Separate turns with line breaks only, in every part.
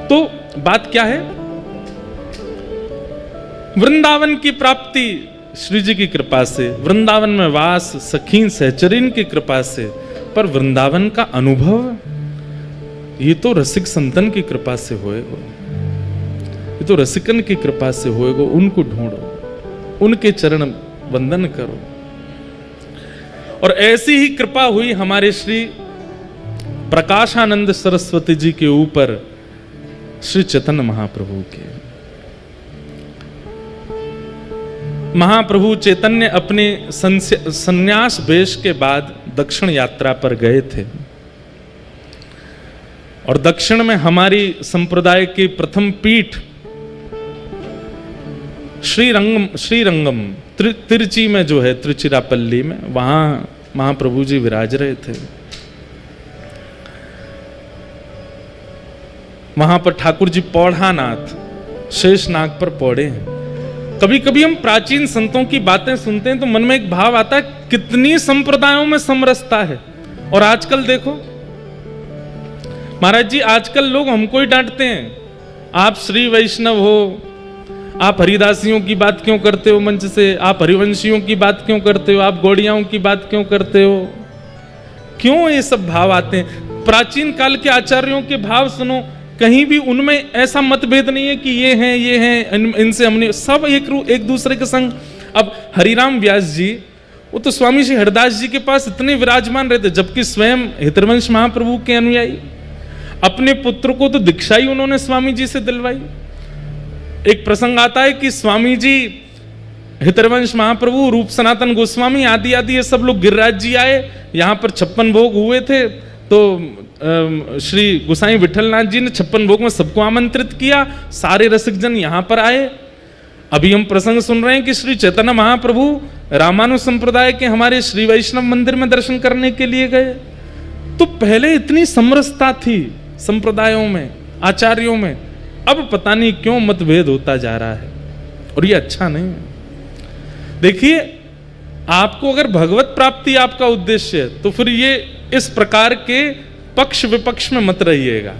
तो बात क्या है, वृंदावन की प्राप्ति श्री जी की कृपा से, वृंदावन में वास सखीन सहचरीन की कृपा से, पर वृंदावन का अनुभव ये तो रसिक संतन की कृपा से होएगा, ये तो रसिकन की कृपा से होएगा। उनको ढूंढो, उनके चरण वंदन करो। और ऐसी ही कृपा हुई हमारे श्री प्रकाशानंद सरस्वती जी के ऊपर श्री चैतन्य महाप्रभु के। महाप्रभु चैतन्य अपने संन्यास वेश के बाद दक्षिण यात्रा पर गए थे, और दक्षिण में हमारी संप्रदाय की प्रथम पीठ श्रीरंगम तिरुचि में जो है, तिरुचिरापल्ली में, वहां महाप्रभु जी विराज रहे थे। वहां पर ठाकुर जी पौढ़ानाथ शेषनाग पर पौड़े हैं। कभी कभी हम प्राचीन संतों की बातें सुनते हैं तो मन में एक भाव आता है, कितनी संप्रदायों में समरसता है। और आजकल देखो महाराज जी, आजकल लोग हमको ही डांटते हैं, आप श्री वैष्णव हो, आप हरिदासियों की बात क्यों करते हो मंच से, आप हरिवंशियों की बात क्यों करते हो, आप गौड़ियाओं की बात क्यों करते हो। क्यों ये सब भाव आते हैं? प्राचीन काल के आचार्यों के भाव सुनो, कहीं भी उनमें ऐसा मतभेद नहीं है कि ये हैं इनसे हमने, सब एक दूसरे के संग। अब हरिराम व्यास जी, वो तो स्वामी श्री हरदास जी के पास इतने विराजमान रहते, जबकि स्वयं हितरवंश महाप्रभु के अनुयायी। अपने पुत्र को तो दीक्षा ही उन्होंने स्वामी जी से दिलवाई। एक प्रसंग आता है कि स्वामी जी, हितरवंश महाप्रभु, रूप सनातन गोस्वामी आदि आदि ये सब लोग गिरिराज जी आए, यहाँ पर 56 भोग हुए थे, तो श्री गोसाई विठलनाथ जी ने 56 भोग में सबको आमंत्रित किया, सारे रसिक जन यहाँ पर आए। अभी हम प्रसंग सुन रहे हैं कि श्री चैतन्य महाप्रभु रामानु संप्रदाय के हमारे श्री वैष्णव मंदिर में दर्शन करने के लिए गए। तो पहले इतनी समरसता थी संप्रदायों में, आचार्यों में, अब पता नहीं क्यों मतभेद होता जा रहा है, और ये अच्छा नहीं है। देखिए, आपको अगर भगवत प्राप्ति आपका उद्देश्य है तो फिर ये इस प्रकार के पक्ष विपक्ष में मत रहिएगा।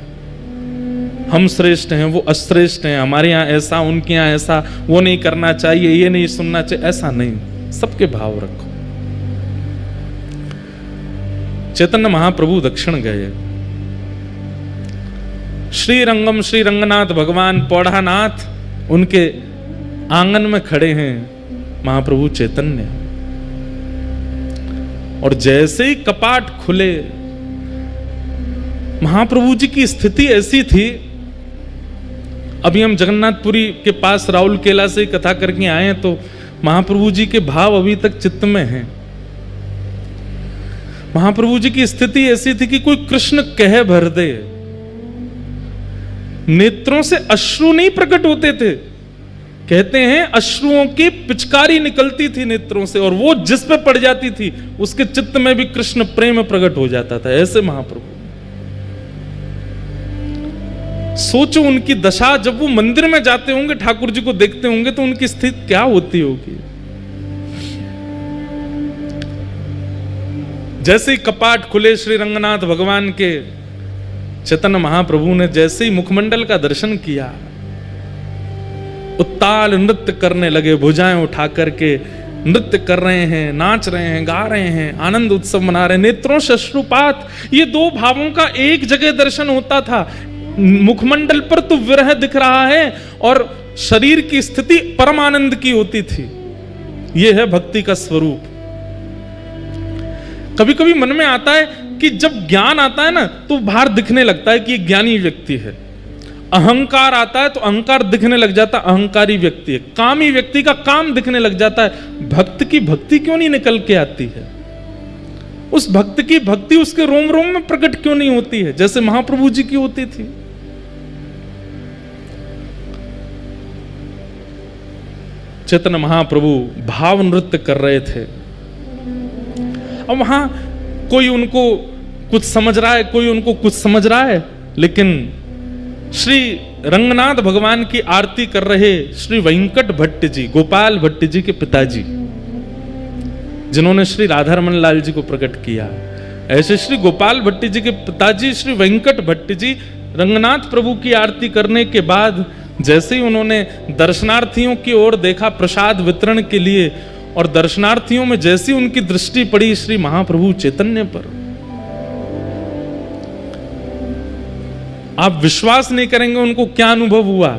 हम श्रेष्ठ हैं, वो अश्रेष्ठ हैं, हमारे यहाँ ऐसा, उनके यहाँ ऐसा, वो नहीं करना चाहिए, ये नहीं सुनना चाहिए, ऐसा नहीं। सबके भाव रखो। चैतन्य महाप्रभु दक्षिण गए, श्रीरंगम श्री रंगनाथ भगवान पौढ़ानाथ उनके आंगन में खड़े हैं महाप्रभु चैतन्य। और जैसे ही कपाट खुले, महाप्रभु जी की स्थिति ऐसी थी, अभी हम जगन्नाथपुरी के पास राउल केला से कथा करके आए हैं, तो महाप्रभु जी के भाव अभी तक चित्त में हैं। महाप्रभु जी की स्थिति ऐसी थी कि कोई कृष्ण कह भर दे, नेत्रों से अश्रु नहीं प्रकट होते थे। कहते हैं अश्रुओं की पिचकारी निकलती थी नेत्रों से, और वो जिस पे पड़ जाती थी उसके चित्त में भी कृष्ण प्रेम प्रकट हो जाता था। ऐसे महाप्रभु, सोचो उनकी दशा, जब वो मंदिर में जाते होंगे, ठाकुर जी को देखते होंगे, तो उनकी स्थिति क्या होती होगी। जैसे ही कपाट खुले श्री रंगनाथ भगवान के, चैतन्य महाप्रभु ने जैसे ही मुखमंडल का दर्शन किया, उत्ताल नृत्य करने लगे, भुजाएं उठा करके नृत्य कर रहे हैं, नाच रहे हैं, गा रहे हैं, आनंद उत्सव मना रहे हैं, नेत्रों से अश्रुपात। ये दो भावों का एक जगह दर्शन होता था। मुखमंडल पर तो विरह दिख रहा है और शरीर की स्थिति परम आनंद की होती थी। यह है भक्ति का स्वरूप। कभी कभी मन में आता है कि जब ज्ञान आता है ना, तो बाहर दिखने लगता है कि ये ज्ञानी व्यक्ति है। अहंकार आता है तो अहंकार दिखने लग जाता है, अहंकारी व्यक्ति है। कामी व्यक्ति का काम दिखने लग जाता है। भक्त की भक्ति क्यों नहीं निकल के आती है? उस भक्त की भक्ति उसके रोम रोम में प्रकट क्यों नहीं होती है, जैसे महाप्रभु जी की होती थी? चैतन्य महाप्रभु भाव नृत्य कर रहे थे। अब वहां कोई उनको कुछ समझ रहा है, कोई उनको कुछ समझ रहा है, लेकिन श्री रंगनाथ भगवान की आरती कर रहे श्री वेंकट भट्ट जी, गोपाल भट्ट जी के पिताजी, जिन्होंने श्री राधारमण लाल जी को प्रकट किया, ऐसे श्री गोपाल भट्ट जी के पिताजी श्री वेंकट भट्ट जी रंगनाथ प्रभु की आरती करने के बाद जैसे ही उन्होंने दर्शनार्थियों की ओर देखा प्रसाद वितरण के लिए, और दर्शनार्थियों में जैसी उनकी दृष्टि पड़ी श्री महाप्रभु चैतन्य पर, आप विश्वास नहीं करेंगे उनको क्या अनुभव हुआ।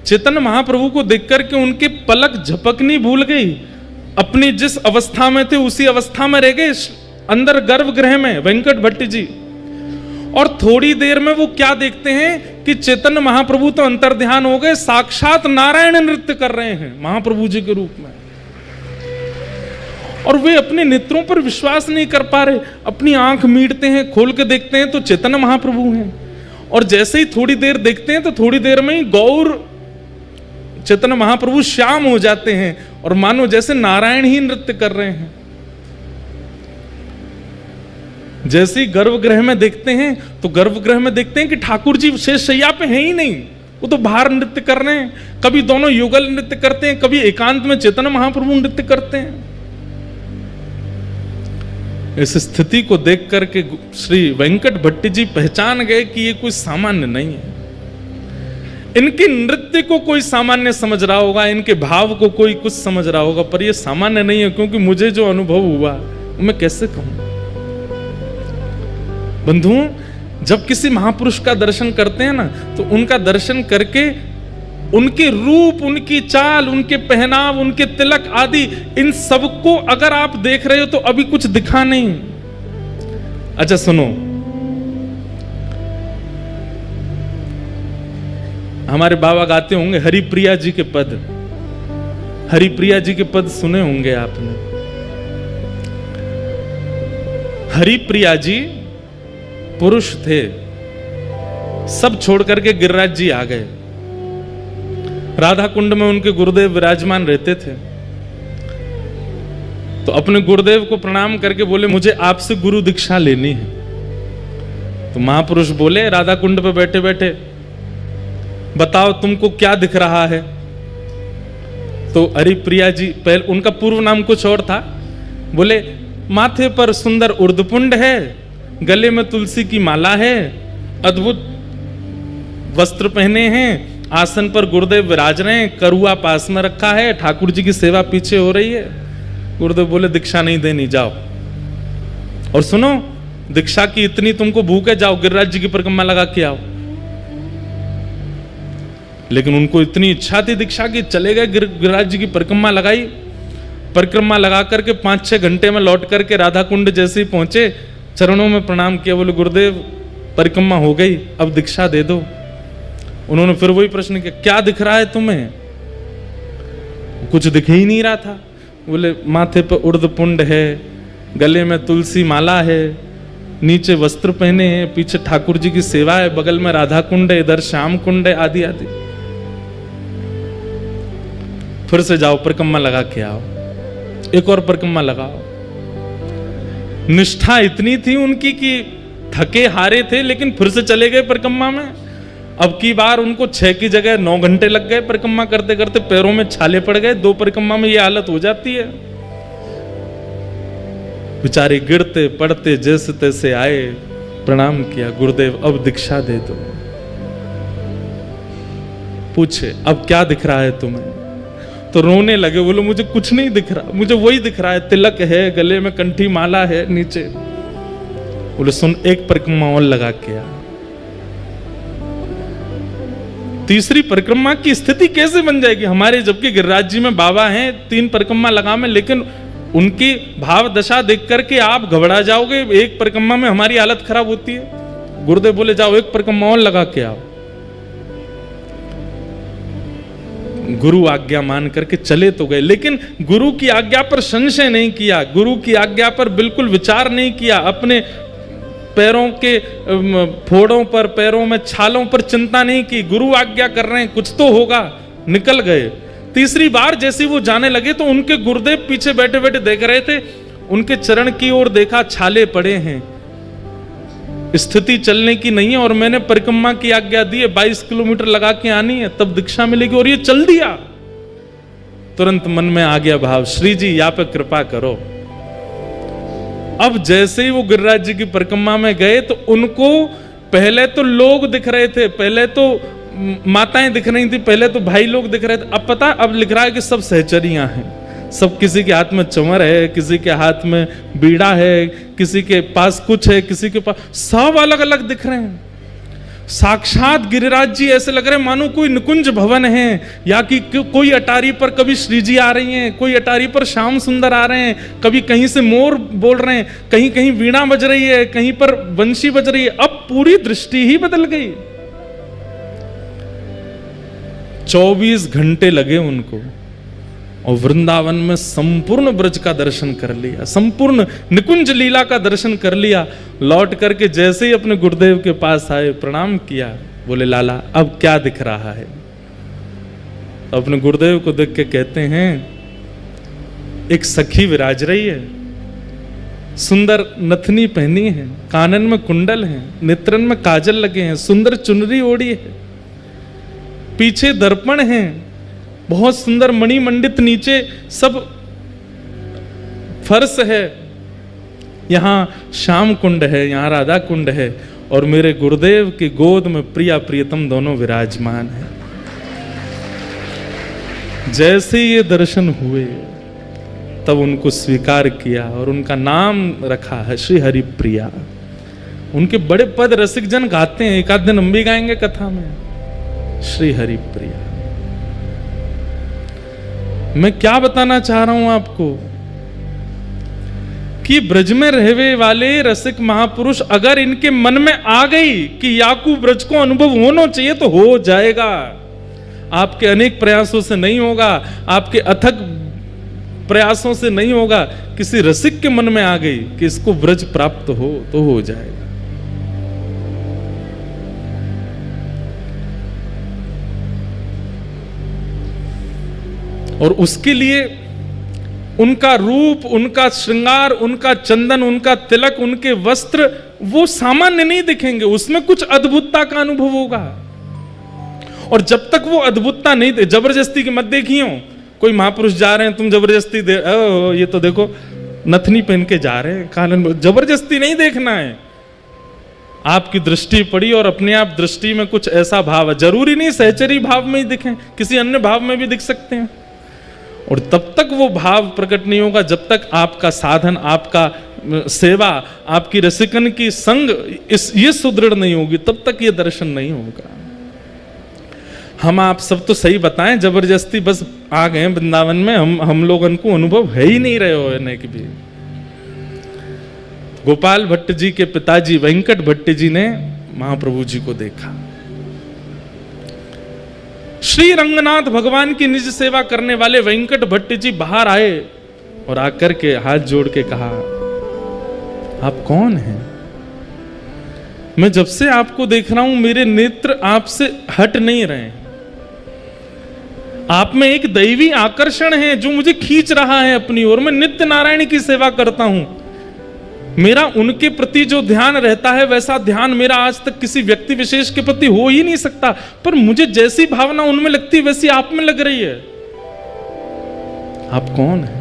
चैतन्य महाप्रभु को देख करके उनके पलक झपकनी भूल गई। अपनी जिस अवस्था में थे उसी अवस्था में रह गए, अंदर गर्भगृह में वेंकट भट्ट जी। और थोड़ी देर में वो क्या देखते हैं कि चैतन्य महाप्रभु तो अंतर्ध्यान हो गए, साक्षात नारायण नृत्य कर रहे हैं महाप्रभु जी के रूप में। और वे अपने नेत्रों पर विश्वास नहीं कर पा रहे, अपनी आंख मीटते हैं, खोल के देखते हैं तो चैतन्य महाप्रभु हैं। और जैसे ही थोड़ी देर देखते हैं तो थोड़ी देर में ही गौर चैतन्य महाप्रभु श्याम हो जाते हैं और मानो जैसे नारायण ही नृत्य कर रहे हैं। जैसे ही गर्भगृह में देखते हैं तो गर्भगृह में देखते हैं कि ठाकुर जी शेष शैया पे हैं ही नहीं, वो तो बाहर नृत्य कर रहे हैं। कभी दोनों युगल नृत्य करते हैं, कभी एकांत में चैतन्य महाप्रभु नृत्य करते हैं। इस स्थिति को देख करके श्री वेंकट भट्ट जी पहचान गए कि ये कोई सामान्य नहीं है। इनके नृत्य को कोई सामान्य समझ रहा होगा, इनके भाव को कोई कुछ समझ रहा होगा, पर ये सामान्य नहीं है, क्योंकि मुझे जो अनुभव हुआ मैं कैसे कहूं। बंधुओं, जब किसी महापुरुष का दर्शन करते हैं ना, तो उनका दर्शन करके उनके रूप, उनकी चाल, उनके पहनाव, उनके तिलक आदि, इन सबको अगर आप देख रहे हो तो अभी कुछ दिखा नहीं। अच्छा सुनो, हमारे बाबा गाते होंगे हरिप्रिया जी के पद। हरिप्रिया जी के पद सुने होंगे आपने। हरिप्रिया जी पुरुष थे, सब छोड़ करके गिरिराज जी आ गए। राधा कुंड में उनके गुरुदेव विराजमान रहते थे, तो अपने गुरुदेव को प्रणाम करके बोले मुझे आपसे गुरु दीक्षा लेनी है। तो महापुरुष बोले राधा कुंड पे बैठे बैठे, बताओ तुमको क्या दिख रहा है। तो हरिप्रिया जी, पहले उनका पूर्व नाम कुछ और था, बोले माथे पर सुंदर उर्दपुंड है, गले में तुलसी की माला है, अद्भुत वस्त्र पहने हैं, आसन पर गुरुदेव विराज रहे हैं, करुआ पास में रखा है, ठाकुर जी की सेवा पीछे हो रही है। गुरुदेव बोले दीक्षा नहीं देनी, जाओ। और सुनो, दीक्षा की इतनी तुमको भूख है, जाओ गिरिराज जी की परिक्रमा लगा के आओ। लेकिन उनको इतनी इच्छा थी दीक्षा की, चले गए गिरिराज जी की परिक्रमा लगाई। परिक्रमा लगा करके 5-6 घंटे में लौट करके राधा कुंड जैसे ही पहुंचे, चरणों में प्रणाम किया, बोले गुरुदेव परिक्रमा हो गई, अब दीक्षा दे दो। उन्होंने फिर वही प्रश्न किया, क्या दिख रहा है तुम्हें? कुछ दिख ही नहीं रहा था। बोले माथे पर उर्दपुंड है, गले में तुलसी माला है, नीचे वस्त्र पहने हैं, पीछे ठाकुर जी की सेवा है, बगल में राधा कुंड है, इधर श्याम कुंड है, आदि आदि। फिर से जाओ परिक्रमा लगा के आओ, एक और परिक्रमा लगाओ। निष्ठा इतनी थी उनकी कि थके हारे थे, लेकिन फिर से चले गए परिक्रमा में। अब की बार उनको 6 की जगह 9 घंटे लग गए परिक्रमा करते करते, पैरों में छाले पड़ गए। 2 परिक्रमा में ये हालत हो जाती है। बेचारे गिरते पड़ते जैसे तैसे आए, प्रणाम किया, गुरुदेव अब दीक्षा दे दो। पूछे अब क्या दिख रहा है तुम्हें? तो रोने लगे, बोलो मुझे कुछ नहीं दिख रहा, मुझे वही दिख रहा है, तिलक है, गले में कंठी माला है, नीचे। बोले सुन, एक परिक्रमा और लगा के आ। तीसरी परिक्रमा की स्थिति कैसे बन जाएगी हमारे, जबकि गिरिराज जी में बाबा हैं, 3 परिक्रमा लगा में, लेकिन उनकी भाव दशा देख करके आप घबरा जाओगे। एक परिक्रमा में हमारी हालत खराब होती है। गुरुदेव बोले जाओ एक परिक्रमा और लगा के आओ। गुरु आज्ञा मान करके चले तो गए, लेकिन गुरु की आज्ञा पर संशय नहीं किया, गुरु की आज्ञा पर बिल्कुल विचार नहीं किया, अपने पैरों के फोड़ों पर, पैरों में छालों पर चिंता नहीं की। गुरु आज्ञा कर रहे हैं, कुछ तो होगा, निकल गए। तीसरी बार जैसे वो जाने लगे तो उनके गुरुदेव पीछे बैठे बैठे देख रहे थे, उनके चरण की ओर देखा, छाले पड़े हैं, स्थिति चलने की नहीं है, और मैंने परिक्रमा की आज्ञा दी है, 22 किलोमीटर लगा के आनी है, तब दीक्षा मिलेगी, और ये चल दिया। तुरंत मन में आ गया भाव, श्री जी यहाँ पे कृपा करो। अब जैसे ही वो गिरिराज जी की परिक्रमा में गए तो उनको पहले तो लोग दिख रहे थे, पहले तो माताएं दिख रही थी, पहले तो भाई लोग दिख रहे थे, अब पता अब लिख रहा है कि सब सहचरियां हैं। सब किसी के हाथ में चंवर है, किसी के हाथ में बीड़ा है, किसी के पास कुछ है, किसी के पास, सब अलग अलग दिख रहे हैं। साक्षात गिरिराज जी ऐसे लग रहे हैं मानो कोई निकुंज भवन है, या कि कोई अटारी पर कभी श्री जी आ रही हैं, कोई अटारी पर श्याम सुंदर आ रहे हैं, कभी कहीं से मोर बोल रहे हैं, कहीं कहीं वीणा बज रही है, कहीं पर बंशी बज रही है। अब पूरी दृष्टि ही बदल गई। 24 घंटे लगे उनको और वृंदावन में संपूर्ण ब्रज का दर्शन कर लिया, संपूर्ण निकुंज लीला का दर्शन कर लिया। लौट करके जैसे ही अपने गुरुदेव के पास आए, प्रणाम किया, बोले लाला अब क्या दिख रहा है? तो अपने गुरुदेव को देख के कहते हैं, एक सखी विराज रही है, सुंदर नथनी पहनी है, कानन में कुंडल है, नेत्रन में काजल लगे हैं, सुंदर चुनरी ओढ़ी है, पीछे दर्पण है, बहुत सुंदर मणिमंडित नीचे सब फर्श है, यहां श्याम कुंड है, यहां राधा कुंड है, और मेरे गुरुदेव की गोद में प्रिया प्रियतम दोनों विराजमान है। जैसे ये दर्शन हुए तब उनको स्वीकार किया और उनका नाम रखा है श्री हरि प्रिया। उनके बड़े पद रसिक जन गाते हैं, एक आध दिन हम भी गाएंगे कथा में, श्री हरि प्रिया। मैं क्या बताना चाह रहा हूं आपको कि ब्रज में रहने वाले रसिक महापुरुष अगर इनके मन में आ गई कि याकू ब्रज को अनुभव होना चाहिए तो हो जाएगा। आपके अनेक प्रयासों से नहीं होगा, आपके अथक प्रयासों से नहीं होगा, किसी रसिक के मन में आ गई कि इसको ब्रज प्राप्त हो तो हो जाएगा। और उसके लिए उनका रूप, उनका श्रृंगार, उनका चंदन, उनका तिलक, उनके वस्त्र वो सामान्य नहीं दिखेंगे, उसमें कुछ अद्भुतता का अनुभव होगा। और जब तक वो अद्भुतता नहीं दे, जबरदस्ती की मत देखियो, कोई महापुरुष जा रहे हैं तुम जबरदस्ती दे, ये तो देखो नथनी पहन के जा रहे हैं, कानन, जबरदस्ती नहीं देखना है। आपकी दृष्टि पड़ी और अपने आप दृष्टि में कुछ ऐसा भाव है, जरूरी नहीं सहचरी भाव में ही दिखें, किसी अन्य भाव में भी दिख सकते हैं। और तब तक वो भाव प्रकट नहीं होगा जब तक आपका साधन, आपका सेवा, आपकी रसिकन की संग ये सुदृढ़ नहीं होगी, तब तक ये दर्शन नहीं होगा। हम आप सब तो सही बताएं, जबरदस्ती बस आ गए वृंदावन में, हम लोगों को अनुभव है ही नहीं रहे होने की भी। गोपाल भट्ट जी के पिताजी वेंकट भट्ट जी ने महाप्रभु जी को देखा। श्री रंगनाथ भगवान की निज सेवा करने वाले वेंकट भट्ट जी बाहर आए और आकर के हाथ जोड़ के कहा, आप कौन हैं? मैं जब से आपको देख रहा हूं मेरे नेत्र आपसे हट नहीं रहे। आप में एक दैवी आकर्षण है जो मुझे खींच रहा है अपनी ओर। मैं नित्य नारायण की सेवा करता हूं, मेरा उनके प्रति जो ध्यान रहता है वैसा ध्यान मेरा आज तक किसी व्यक्ति विशेष के प्रति हो ही नहीं सकता, पर मुझे जैसी भावना उनमें लगती है वैसी आप में लग रही है। आप कौन है?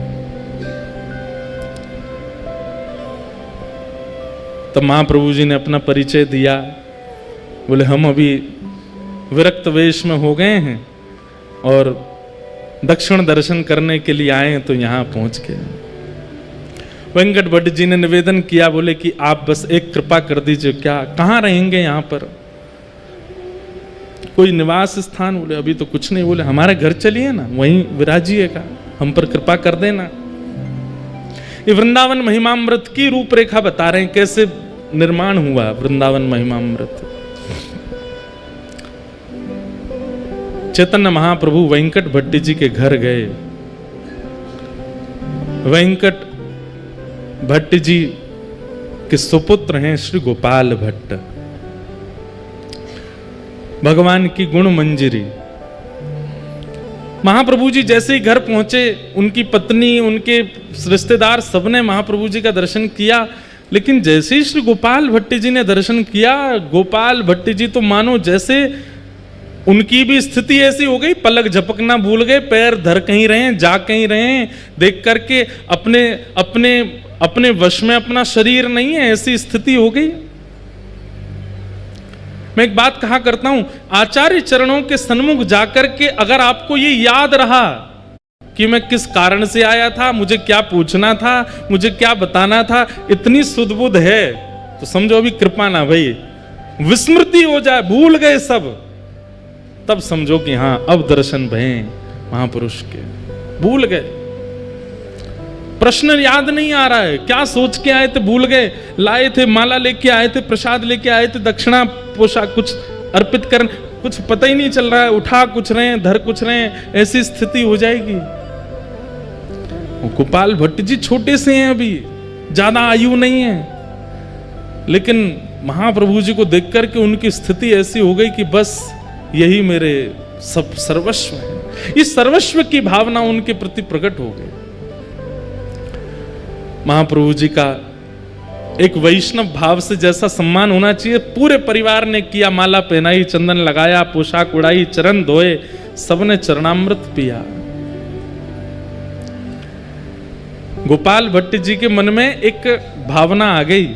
तब महाप्रभु जी ने अपना परिचय दिया। बोले हम अभी विरक्त वेश में हो गए हैं और दक्षिण दर्शन करने के लिए आए हैं, तो यहां पहुंच गए। वेंकट भट्ट जी ने निवेदन किया, बोले कि आप बस एक कृपा कर दीजिए, क्या कहाँ रहेंगे यहाँ पर, कोई निवास स्थान? बोले अभी तो कुछ नहीं। बोले हमारे घर चलिए ना, वहीं विराजिएगा, हम पर कृपा कर देना। ये वृंदावन महिमामृत की रूपरेखा बता रहे हैं, कैसे निर्माण हुआ वृंदावन महिमामृत। चैतन्य महाप्रभु वेंकट भट्ट जी के घर गए। वेंकट भट्ट जी के सुपुत्र हैं श्री गोपाल भट्ट। भगवान की गुण मंजरी। महाप्रभु जी जैसे ही घर पहुंचे, उनकी पत्नी, उनके रिश्तेदार सबने महाप्रभु जी का दर्शन किया, लेकिन जैसे ही श्री गोपाल भट्ट जी ने दर्शन किया, गोपाल भट्ट जी तो मानो जैसे उनकी भी स्थिति ऐसी हो गई, पलक झपकना भूल गए, पैर धर कहीं रहे, जा कहीं रहे, देख करके अपने वश में अपना शरीर नहीं है, ऐसी स्थिति हो गई। मैं एक बात कहा करता हूं, आचार्य चरणों के सन्मुख जाकर के अगर आपको ये याद रहा कि मैं किस कारण से आया था, मुझे क्या पूछना था, मुझे क्या बताना था, इतनी सुध-बुध है तो समझो अभी कृपा ना भाई, विस्मृति हो जाए, भूल गए सब, तब समझो कि हां अब दर्शन भये महापुरुष के। भूल गए, प्रश्न याद नहीं आ रहा है, क्या सोच के आए थे भूल गए, लाए थे माला लेके आए थे, प्रसाद लेके आए थे, दक्षिणा पोशाक कुछ अर्पित कर, कुछ पता ही नहीं चल रहा है, उठा कुछ रहे हैं, धर कुछ रहे हैं, ऐसी स्थिति हो जाएगी। गोपाल भट्ट जी छोटे से हैं, अभी ज्यादा आयु नहीं है, लेकिन महाप्रभु जी को देख करके उनकी स्थिति ऐसी हो गई कि बस यही मेरे सब सर्वस्व है। इस सर्वस्व की भावना उनके प्रति प्रकट हो गई। महाप्रभु जी का एक वैष्णव भाव से जैसा सम्मान होना चाहिए, पूरे परिवार ने किया, माला पहनाई, चंदन लगाया, पोशाक उड़ाई, चरण धोए, सबने चरणामृत पिया। गोपाल भट्ट जी के मन में एक भावना आ गई,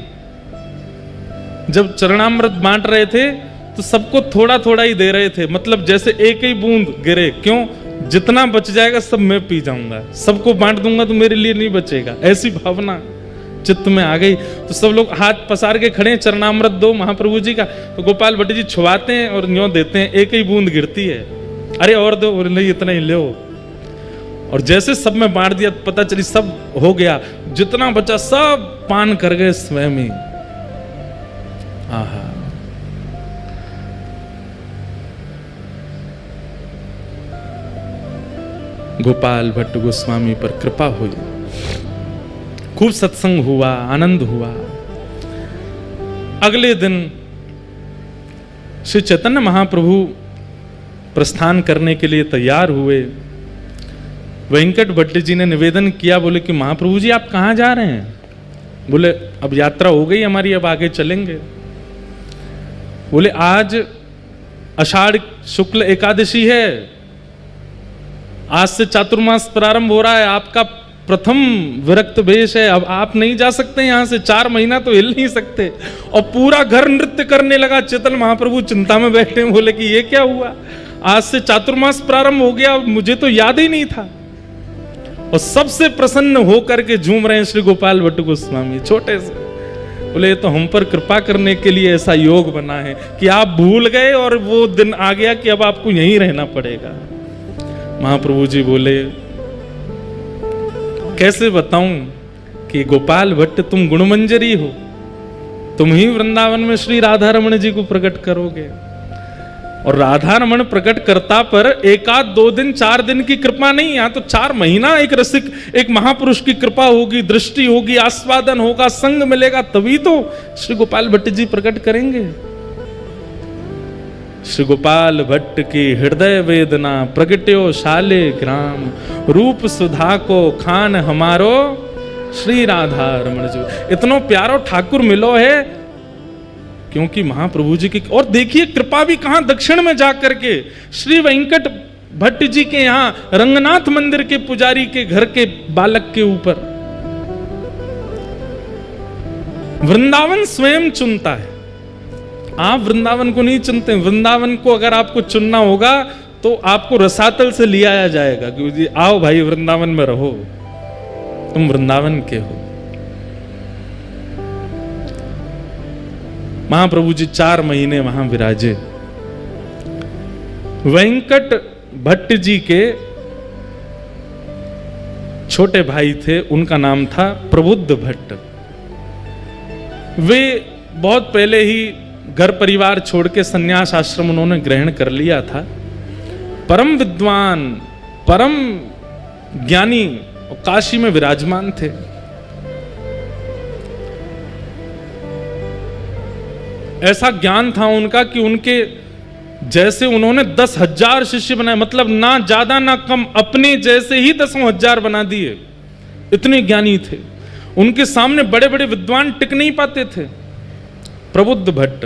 जब चरणामृत बांट रहे थे तो सबको थोड़ा थोड़ा ही दे रहे थे, मतलब जैसे एक ही बूंद गिरे, क्यों, जितना बच जाएगा सब मैं पी जाऊंगा, सबको बांट दूंगा तो मेरे लिए नहीं बचेगा, ऐसी भावना चित्त में आ गई। तो सब लोग हाथ पसार के खड़े, चरणामृत दो महाप्रभु जी का। तो गोपाल भट्ट जी छुआते हैं और न्यों देते हैं, एक ही बूंद गिरती है, अरे और दो, और नहीं इतना ही लो। और जैसे सब में बांट दिया, पता चली सब हो गया, जितना बचा सब पान कर गए स्वयं ही। आहा, गोपाल भट्ट गोस्वामी पर कृपा हुई, खूब सत्संग हुआ, आनंद हुआ। अगले दिन श्री चैतन्य महाप्रभु प्रस्थान करने के लिए तैयार हुए। वेंकट भट्ट जी ने निवेदन किया, बोले कि महाप्रभु जी आप कहां जा रहे हैं? बोले अब यात्रा हो गई हमारी, अब आगे चलेंगे। बोले आज आषाढ़ शुक्ल एकादशी है, आज से चातुर्मास प्रारंभ हो रहा है, आपका प्रथम विरक्त वेश है, अब आप नहीं जा सकते यहां से, 4 महीना तो हिल नहीं सकते। और पूरा घर नृत्य करने लगा। चैतन्य महाप्रभु चिंता में बैठे, बोले कि ये क्या हुआ, आज से चातुर्मास प्रारंभ हो गया, मुझे तो याद ही नहीं था। और सबसे प्रसन्न होकर के झूम रहे हैं श्री गोपाल भट्ट गोस्वामी, छोटे से। बोले ये तो हम पर कृपा करने के लिए ऐसा योग बना है कि आप भूल गए और वो दिन आ गया कि अब आपको यहीं रहना पड़ेगा। महाप्रभु जी बोले कैसे बताऊं कि गोपाल भट्ट तुम गुणमंजरी हो, तुम ही वृंदावन में श्री राधा रमण जी को प्रकट करोगे। और राधा रमण प्रकट करता पर 1 आध 2 दिन 4 दिन की कृपा नहीं, यहां तो 4 महीना एक रसिक, एक महापुरुष की कृपा होगी, दृष्टि होगी, आस्वादन होगा, संग मिलेगा, तभी तो श्री गोपाल भट्ट जी प्रकट करेंगे। श्री गोपाल भट्ट की हृदय वेदना प्रगट्यो शाले ग्राम, रूप सुधा को खान हमारो श्री राधा रमण जी। इतनो प्यारो ठाकुर मिलो है, क्योंकि महाप्रभु जी की, और देखिए कृपा भी कहां, दक्षिण में जाकर के श्री वेंकट भट्ट जी के यहां रंगनाथ मंदिर के पुजारी के घर के बालक के ऊपर। वृंदावन स्वयं चुनता है, आप वृंदावन को नहीं चुनते। वृंदावन को अगर आपको चुनना होगा तो आपको रसातल से ले आया जाएगा कि आओ भाई वृंदावन में रहो, तुम वृंदावन के हो। महाप्रभु जी 4 महीने वहां विराजे। वेंकट भट्ट जी के छोटे भाई थे, उनका नाम था प्रबुद्ध भट्ट। वे बहुत पहले ही घर परिवार छोड़ के संन्यास आश्रम उन्होंने ग्रहण कर लिया था। परम विद्वान, परम ज्ञानी, और काशी में विराजमान थे। ऐसा ज्ञान था उनका कि उनके जैसे उन्होंने 10,000 शिष्य बनाए, मतलब ना ज्यादा ना कम, अपने जैसे ही 10,000 बना दिए, इतने ज्ञानी थे। उनके सामने बड़े बड़े विद्वान टिक नहीं पाते थे। प्रबुद्ध भट्ट,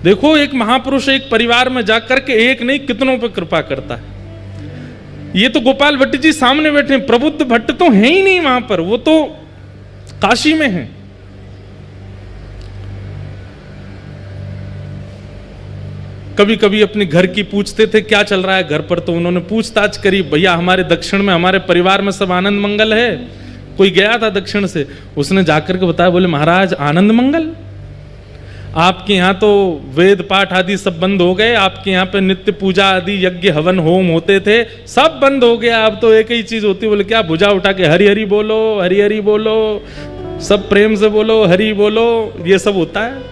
देखो एक महापुरुष एक परिवार में जाकर के एक नहीं कितनों पर कृपा करता है। ये तो गोपाल भट्ट जी सामने बैठे हैं, प्रबुद्ध भट्ट तो है ही नहीं वहां पर, वो तो काशी में है। कभी कभी अपने घर की पूछते थे क्या चल रहा है घर पर, तो उन्होंने पूछताछ करी, भैया हमारे दक्षिण में हमारे परिवार में सब आनंद मंगल है। कोई गया था दक्षिण से, उसने जाकर के बताया, बोले महाराज आनंद मंगल, आपके यहाँ तो वेद पाठ आदि सब बंद हो गए, आपके यहाँ पे नित्य पूजा आदि यज्ञ हवन होम होते थे सब बंद हो गया, अब तो एक ही चीज होती है। बोले क्या? भुजा उठा के हरि हरि बोलो, हरि हरि बोलो, सब प्रेम से बोलो, हरि बोलो, ये सब होता है।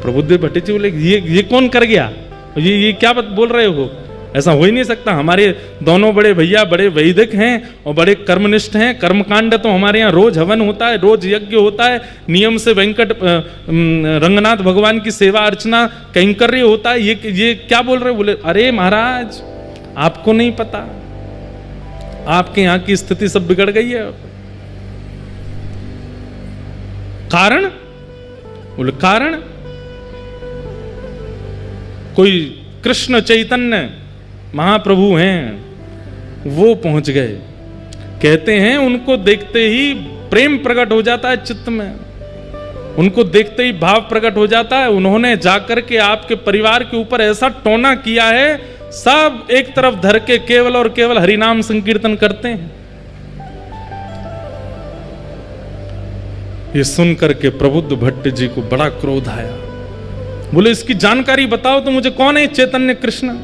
प्रबुद्ध भट्ट जी बोले ये कौन कर गया, ये क्या बोल रहे हो, ऐसा हो ही नहीं सकता। हमारे दोनों बड़े भैया बड़े वैदिक हैं और बड़े कर्मनिष्ठ हैं, कर्मकांड तो हमारे यहाँ रोज हवन होता है, रोज यज्ञ होता है, नियम से वेंकट रंगनाथ भगवान की सेवा अर्चना कैंकर्य होता है, ये क्या बोल रहे हो? बोले अरे महाराज आपको नहीं पता, आपके यहाँ की स्थिति सब बिगड़ गई है। कारण? बोले कारण कोई कृष्ण चैतन्य महाप्रभु हैं, वो पहुंच गए। कहते हैं उनको देखते ही प्रेम प्रकट हो जाता है चित्त में, उनको देखते ही भाव प्रकट हो जाता है। उन्होंने जाकर के आपके परिवार के ऊपर ऐसा टोना किया है, सब एक तरफ धर के केवल और केवल हरिनाम संकीर्तन करते हैं। ये सुनकर के प्रबुद्ध भट्ट जी को बड़ा क्रोध आया। बोले इसकी जानकारी बताओ तो मुझे, कौन है चैतन्य कृष्ण?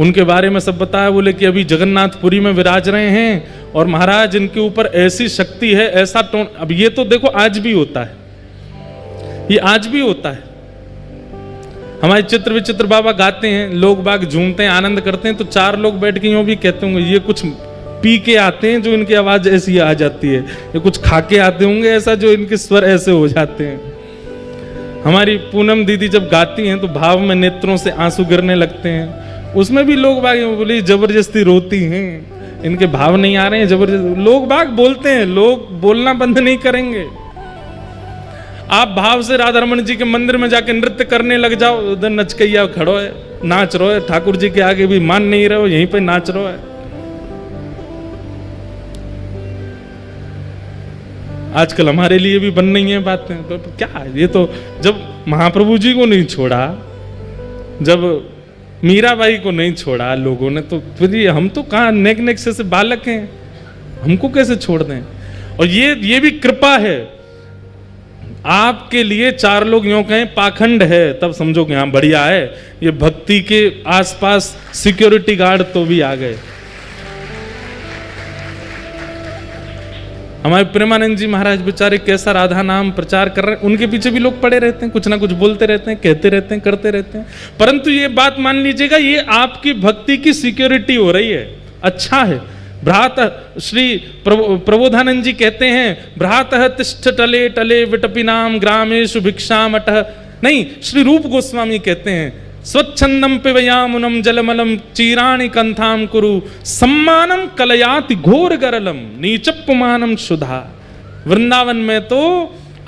उनके बारे में सब बताया। बोले कि अभी जगन्नाथपुरी में विराज रहे हैं और महाराज इनके ऊपर ऐसी शक्ति है, ऐसा टोन। अब ये तो देखो आज भी होता है, ये आज भी होता है। हमारे चित्र विचित्र बाबा गाते हैं, लोग बाग झूमते हैं, आनंद करते हैं, तो चार लोग बैठ के यूं भी कहते होंगे ये कुछ पी के आते हैं जो इनकी आवाज ऐसी आ जाती है, ये कुछ खा के आते होंगे ऐसा जो इनके स्वर ऐसे हो जाते हैं। हमारी पूनम दीदी जब गाती हैं तो भाव में नेत्रों से आंसू गिरने लगते हैं, उसमें भी लोग बाग बोले जबरदस्ती रोती हैं, इनके भाव नहीं आ रहे हैं, जबरदस्ती। लोग बाग बोलते हैं, लोग बोलना बंद नहीं करेंगे। आप भाव से राधा रमन जी के मंदिर में जाके नृत्य करने लग जाओ, उधर नचकैया खड़ो है, नाच रहो है, ठाकुर जी के आगे भी मान नहीं रहो, यहीं पे नाच रहो है। आजकल हमारे लिए भी बन रही है बातें, तो क्या ये तो जब महाप्रभु जी को नहीं छोड़ा, जब मीराबाई को नहीं छोड़ा लोगों ने, तो फिर हम तो कहाँ नेक नेक से बालक हैं, हमको कैसे छोड़ दें? और ये भी कृपा है आपके लिए। चार लोग यूं कहें पाखंड है तब समझो कि हाँ बढ़िया है, ये भक्ति के आसपास सिक्योरिटी गार्ड तो भी आ गए। हमारे प्रेमानंद जी महाराज बेचारे कैसा राधा नाम प्रचार कर रहे हैं, उनके पीछे भी लोग पड़े रहते हैं, कुछ ना कुछ बोलते रहते हैं, कहते रहते हैं, करते रहते हैं। परंतु ये बात मान लीजिएगा, ये आपकी भक्ति की सिक्योरिटी हो रही है, अच्छा है। भ्रात श्री प्रबोधानंद जी कहते हैं, भ्रातः तिष्ठ टले टले विटपिनाम ग्रामेषु भिक्षाम अटः। नहीं, श्री रूप गोस्वामी कहते हैं, स्वच्छंदम पिबयामुनम जलमलम चीराणि कंथाम कुरु सम्मानम कलयाति घोर गरलम नीचपुमानम शुद्धा। वृंदावन में तो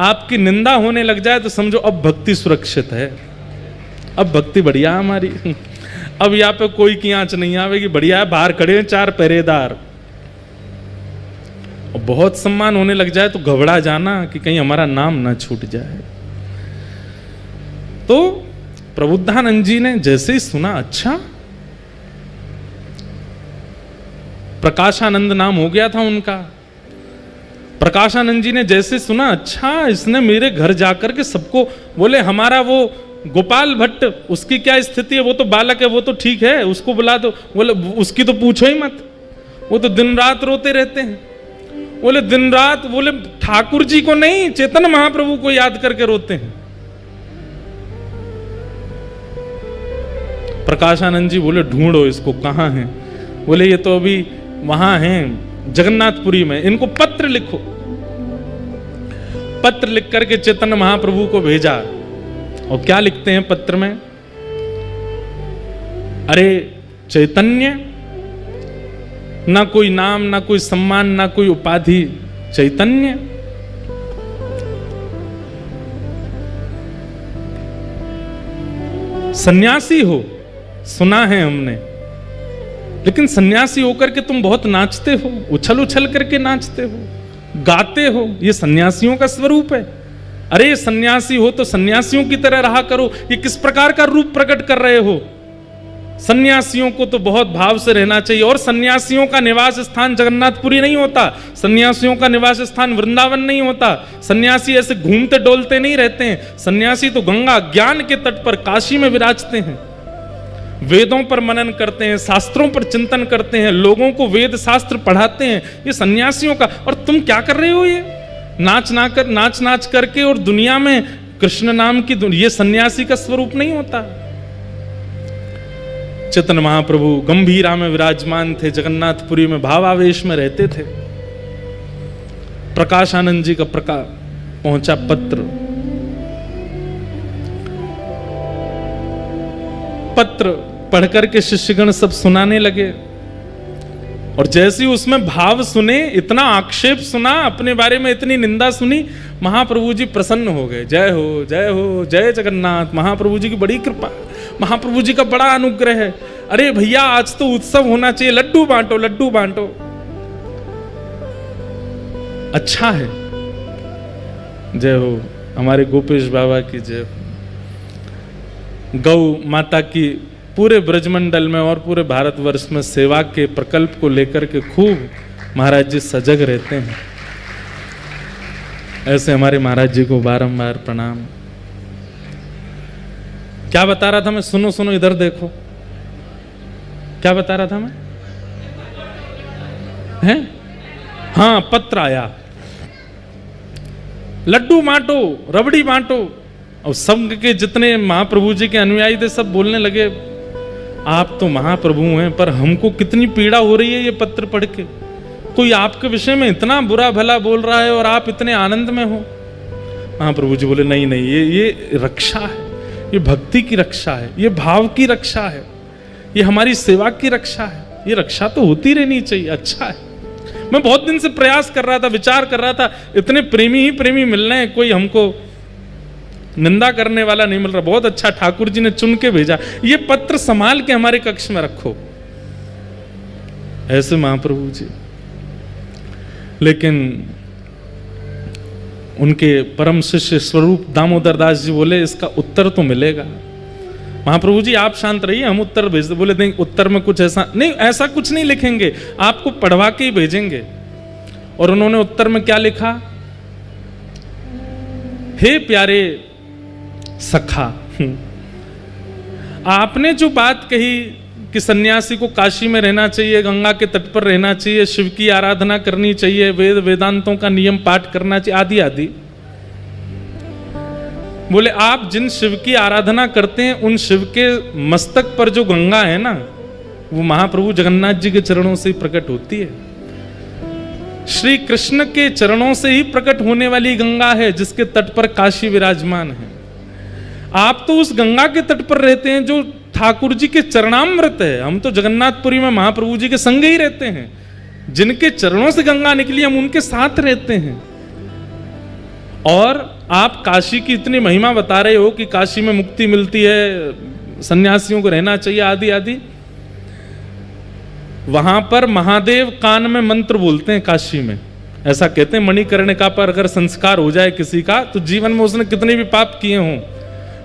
आपकी निंदा होने लग जाए तो समझो अब भक्ति सुरक्षित है, अब भक्ति बढ़िया हमारी, अब यहाँ पे कोई की आंच नहीं आवेगी, बढ़िया है। बाहर खड़े हैं चार पहरेदार, और बहुत सम्मान होने लग जाए तो घबरा जाना कि कहीं हमारा नाम ना छूट जाए। तो प्रबुद्धानंद जी ने जैसे ही सुना, अच्छा प्रकाशानंद नाम हो गया था उनका, प्रकाशानंद जी ने जैसे सुना, अच्छा इसने मेरे घर जाकर के सबको, बोले हमारा वो गोपाल भट्ट उसकी क्या स्थिति है, वो तो बालक है, वो तो ठीक है, उसको बुला दो। बोले उसकी तो पूछो ही मत, वो तो दिन रात रोते रहते हैं। बोले दिन रात? बोले ठाकुर जी को नहीं, चैतन्य महाप्रभु को याद करके रोते हैं। प्रकाशानंद जी बोले ढूंढो इसको, कहाँ है? बोले ये तो अभी वहां हैं जगन्नाथपुरी में, इनको पत्र लिखो। पत्र लिख करके चैतन्य महाप्रभु को भेजा। और क्या लिखते हैं पत्र में? अरे चैतन्य, ना कोई नाम, ना कोई सम्मान, ना कोई उपाधि, चैतन्य। सन्यासी हो, सुना है हमने, लेकिन सन्यासी होकर के तुम बहुत नाचते हो, उछल उछल करके नाचते हो, गाते हो, ये सन्यासियों का स्वरूप है। अरे सन्यासी हो तो सन्यासियों की तरह रहा करो। ये किस प्रकार का रूप प्रकट कर रहे हो? सन्यासियों को तो बहुत भाव से रहना चाहिए। और सन्यासियों का निवास स्थान जगन्नाथपुरी नहीं होता, सन्यासियों का निवास स्थान वृंदावन नहीं होता। सन्यासी ऐसे घूमते डोलते नहीं रहते हैं। सन्यासी तो गंगा ज्ञान के तट पर काशी में विराजते हैं, वेदों पर मनन करते हैं, शास्त्रों पर चिंतन करते हैं, लोगों को वेद शास्त्र पढ़ाते हैं। ये सन्यासियों का। और तुम क्या कर रहे हो? ये नाच नाच करके और दुनिया में कृष्ण नाम की, ये सन्यासी का स्वरूप नहीं होता। चैतन्य महाप्रभु गंभीरा में विराजमान थे, जगन्नाथपुरी में भावावेश में रहते थे। प्रकाशानंद जी का पहुंचा पत्र पढ़कर के शिष्यगण सब सुनाने लगे। और जैसे ही उसमें भाव सुने, इतना आक्षेप सुना, अपने बारे में इतनी निंदा सुनी, महाप्रभु जी प्रसन्न हो गए। जय हो जय हो जय जगन्नाथ। महाप्रभु जी की बड़ी कृपा, महाप्रभु जी का बड़ा अनुग्रह है। अरे भैया आज तो उत्सव होना चाहिए, लड्डू बांटो लड्डू बांटो। अच्छा है। जय हो हमारे गोपेश बाबा की जय। गौ माता की पूरे ब्रजमंडल में और पूरे भारतवर्ष में सेवा के प्रकल्प को लेकर के खूब महाराज जी सजग रहते हैं। ऐसे हमारे महाराज जी को बारंबार प्रणाम। क्या बता रहा था मैं? सुनो सुनो, इधर देखो। क्या बता रहा था मैं? हैं? हाँ, पत्र आया, लड्डू बांटो, रबड़ी बांटो। और संघ के जितने महाप्रभु जी के अनुयायी थे सब बोलने लगे, आप तो महाप्रभु हैं, पर हमको कितनी पीड़ा हो रही है ये पत्र पढ़ के। कोई आपके विषय में इतना बुरा भला बोल रहा है और आप इतने आनंद में हो। महाप्रभु जी बोले, नहीं नहीं, ये रक्षा है, ये भक्ति की रक्षा है, ये भाव की रक्षा है, ये हमारी सेवा की रक्षा है। ये रक्षा तो होती रहनी चाहिए। अच्छा है। मैं बहुत दिन से प्रयास कर रहा था, विचार कर रहा था, इतने प्रेमी ही प्रेमी मिल रहे हैं, कोई हमको निंदा करने वाला नहीं मिल रहा। बहुत अच्छा, ठाकुर जी ने चुन के भेजा। ये पत्र संभाल के हमारे कक्ष में रखो। ऐसे महाप्रभु जी। लेकिन उनके परम शिष्य स्वरूप दामोदर दास जी बोले, इसका उत्तर तो मिलेगा। महाप्रभु जी आप शांत रहिए, हम उत्तर भेज दे। बोले नहीं, उत्तर में कुछ ऐसा नहीं, ऐसा कुछ नहीं लिखेंगे, आपको पढ़वा के ही भेजेंगे। और उन्होंने उत्तर में क्या लिखा? हे प्यारे सखा, आपने जो बात कही कि सन्यासी को काशी में रहना चाहिए, गंगा के तट पर रहना चाहिए, शिव की आराधना करनी चाहिए, वेद वेदांतों का नियम पाठ करना चाहिए, आदि आदि। बोले आप जिन शिव की आराधना करते हैं, उन शिव के मस्तक पर जो गंगा है ना, वो महाप्रभु जगन्नाथ जी के चरणों से ही प्रकट होती है। श्री कृष्ण के चरणों से ही प्रकट होने वाली गंगा है, जिसके तट पर काशी विराजमान है। आप तो उस गंगा के तट पर रहते हैं जो ठाकुर जी के चरणामृत है। हम तो जगन्नाथपुरी में महाप्रभु जी के संग ही रहते हैं। जिनके चरणों से गंगा निकली, हम उनके साथ रहते हैं। और आप काशी की इतनी महिमा बता रहे हो कि काशी में मुक्ति मिलती है, सन्यासियों को रहना चाहिए, आदि आदि। वहां पर महादेव कान में मंत्र बोलते हैं काशी में। ऐसा कहते हैं मणिकर्णिका पर अगर संस्कार हो जाए किसी का, तो जीवन में उसने कितने भी पाप किए हों,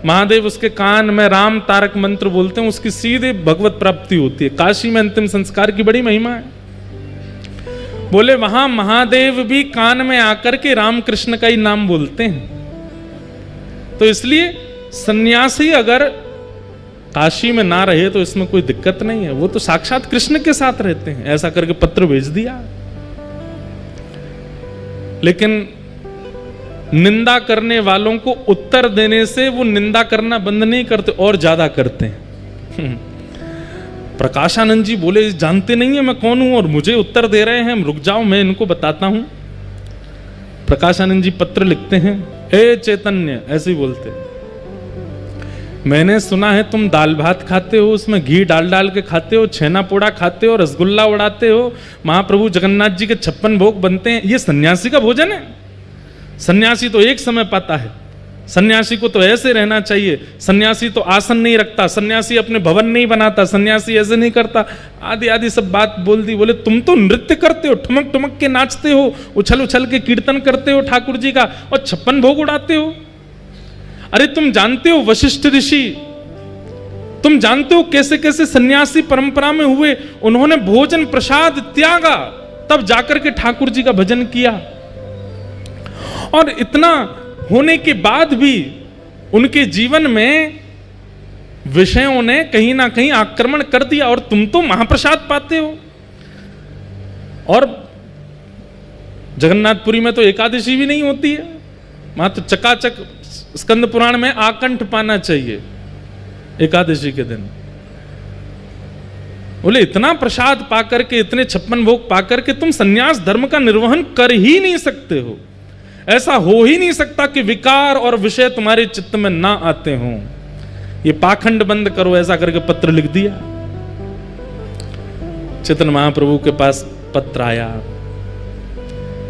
महादेव उसके कान में राम तारक मंत्र बोलते हैं, उसकी सीधे भगवत प्राप्ति होती है। काशी में अंतिम संस्कार की बड़ी महिमा है। बोले वहां महादेव भी कान में आकर के राम कृष्ण का ही नाम बोलते हैं। तो इसलिए सन्यासी अगर काशी में ना रहे तो इसमें कोई दिक्कत नहीं है, वो तो साक्षात कृष्ण के साथ रहते हैं। ऐसा करके पत्र भेज दिया। लेकिन निंदा करने वालों को उत्तर देने से वो निंदा करना बंद नहीं करते, और ज्यादा करते हैं। प्रकाशानंद जी बोले, जानते नहीं है मैं कौन हूं और मुझे उत्तर दे रहे हैं, रुक जाओ मैं इनको बताता हूं। प्रकाशानंद जी पत्र लिखते हैं, हे चैतन्य, ऐसे ही बोलते, मैंने सुना है तुम दाल भात खाते हो, उसमें घी डाल डाल के खाते हो, छेना पोड़ा खाते हो, रसगुल्ला उड़ाते हो, महाप्रभु जगन्नाथ जी के 56 भोग बनते हैं। ये सन्यासी का भोजन है? सन्यासी तो एक समय पाता है, सन्यासी को तो ऐसे रहना चाहिए, सन्यासी तो आसन नहीं रखता, सन्यासी अपने भवन नहीं बनाता, सन्यासी ऐसे नहीं करता, आदि आदि सब बात बोल दी। बोले तुम तो नृत्य करते हो, ठुमक ठुमक के नाचते हो, उछल उछल के कीर्तन करते हो ठाकुर जी का, और 56 भोग उड़ाते हो। अरे तुम जानते हो वशिष्ठ ऋषि, तुम जानते हो कैसे कैसे सन्यासी परंपरा में हुए, उन्होंने भोजन प्रसाद त्यागा, तब जाकर के ठाकुर जी का भजन किया। और इतना होने के बाद भी उनके जीवन में विषयों ने कहीं ना कहीं आक्रमण कर दिया, और तुम तो महाप्रसाद पाते हो। और जगन्नाथपुरी में तो एकादशी भी नहीं होती है, वहां तो चकाचक स्कंद पुराण में आकंठ पाना चाहिए एकादशी के दिन। बोले इतना प्रसाद पाकर के, इतने 56 भोग पाकर के तुम सन्यास धर्म का निर्वहन कर ही नहीं सकते हो। ऐसा हो ही नहीं सकता कि विकार और विषय तुम्हारे चित्त में ना आते हों। ये पाखंड बंद करो, ऐसा करके पत्र लिख दिया। चैतन्य महाप्रभु के पास पत्र आया।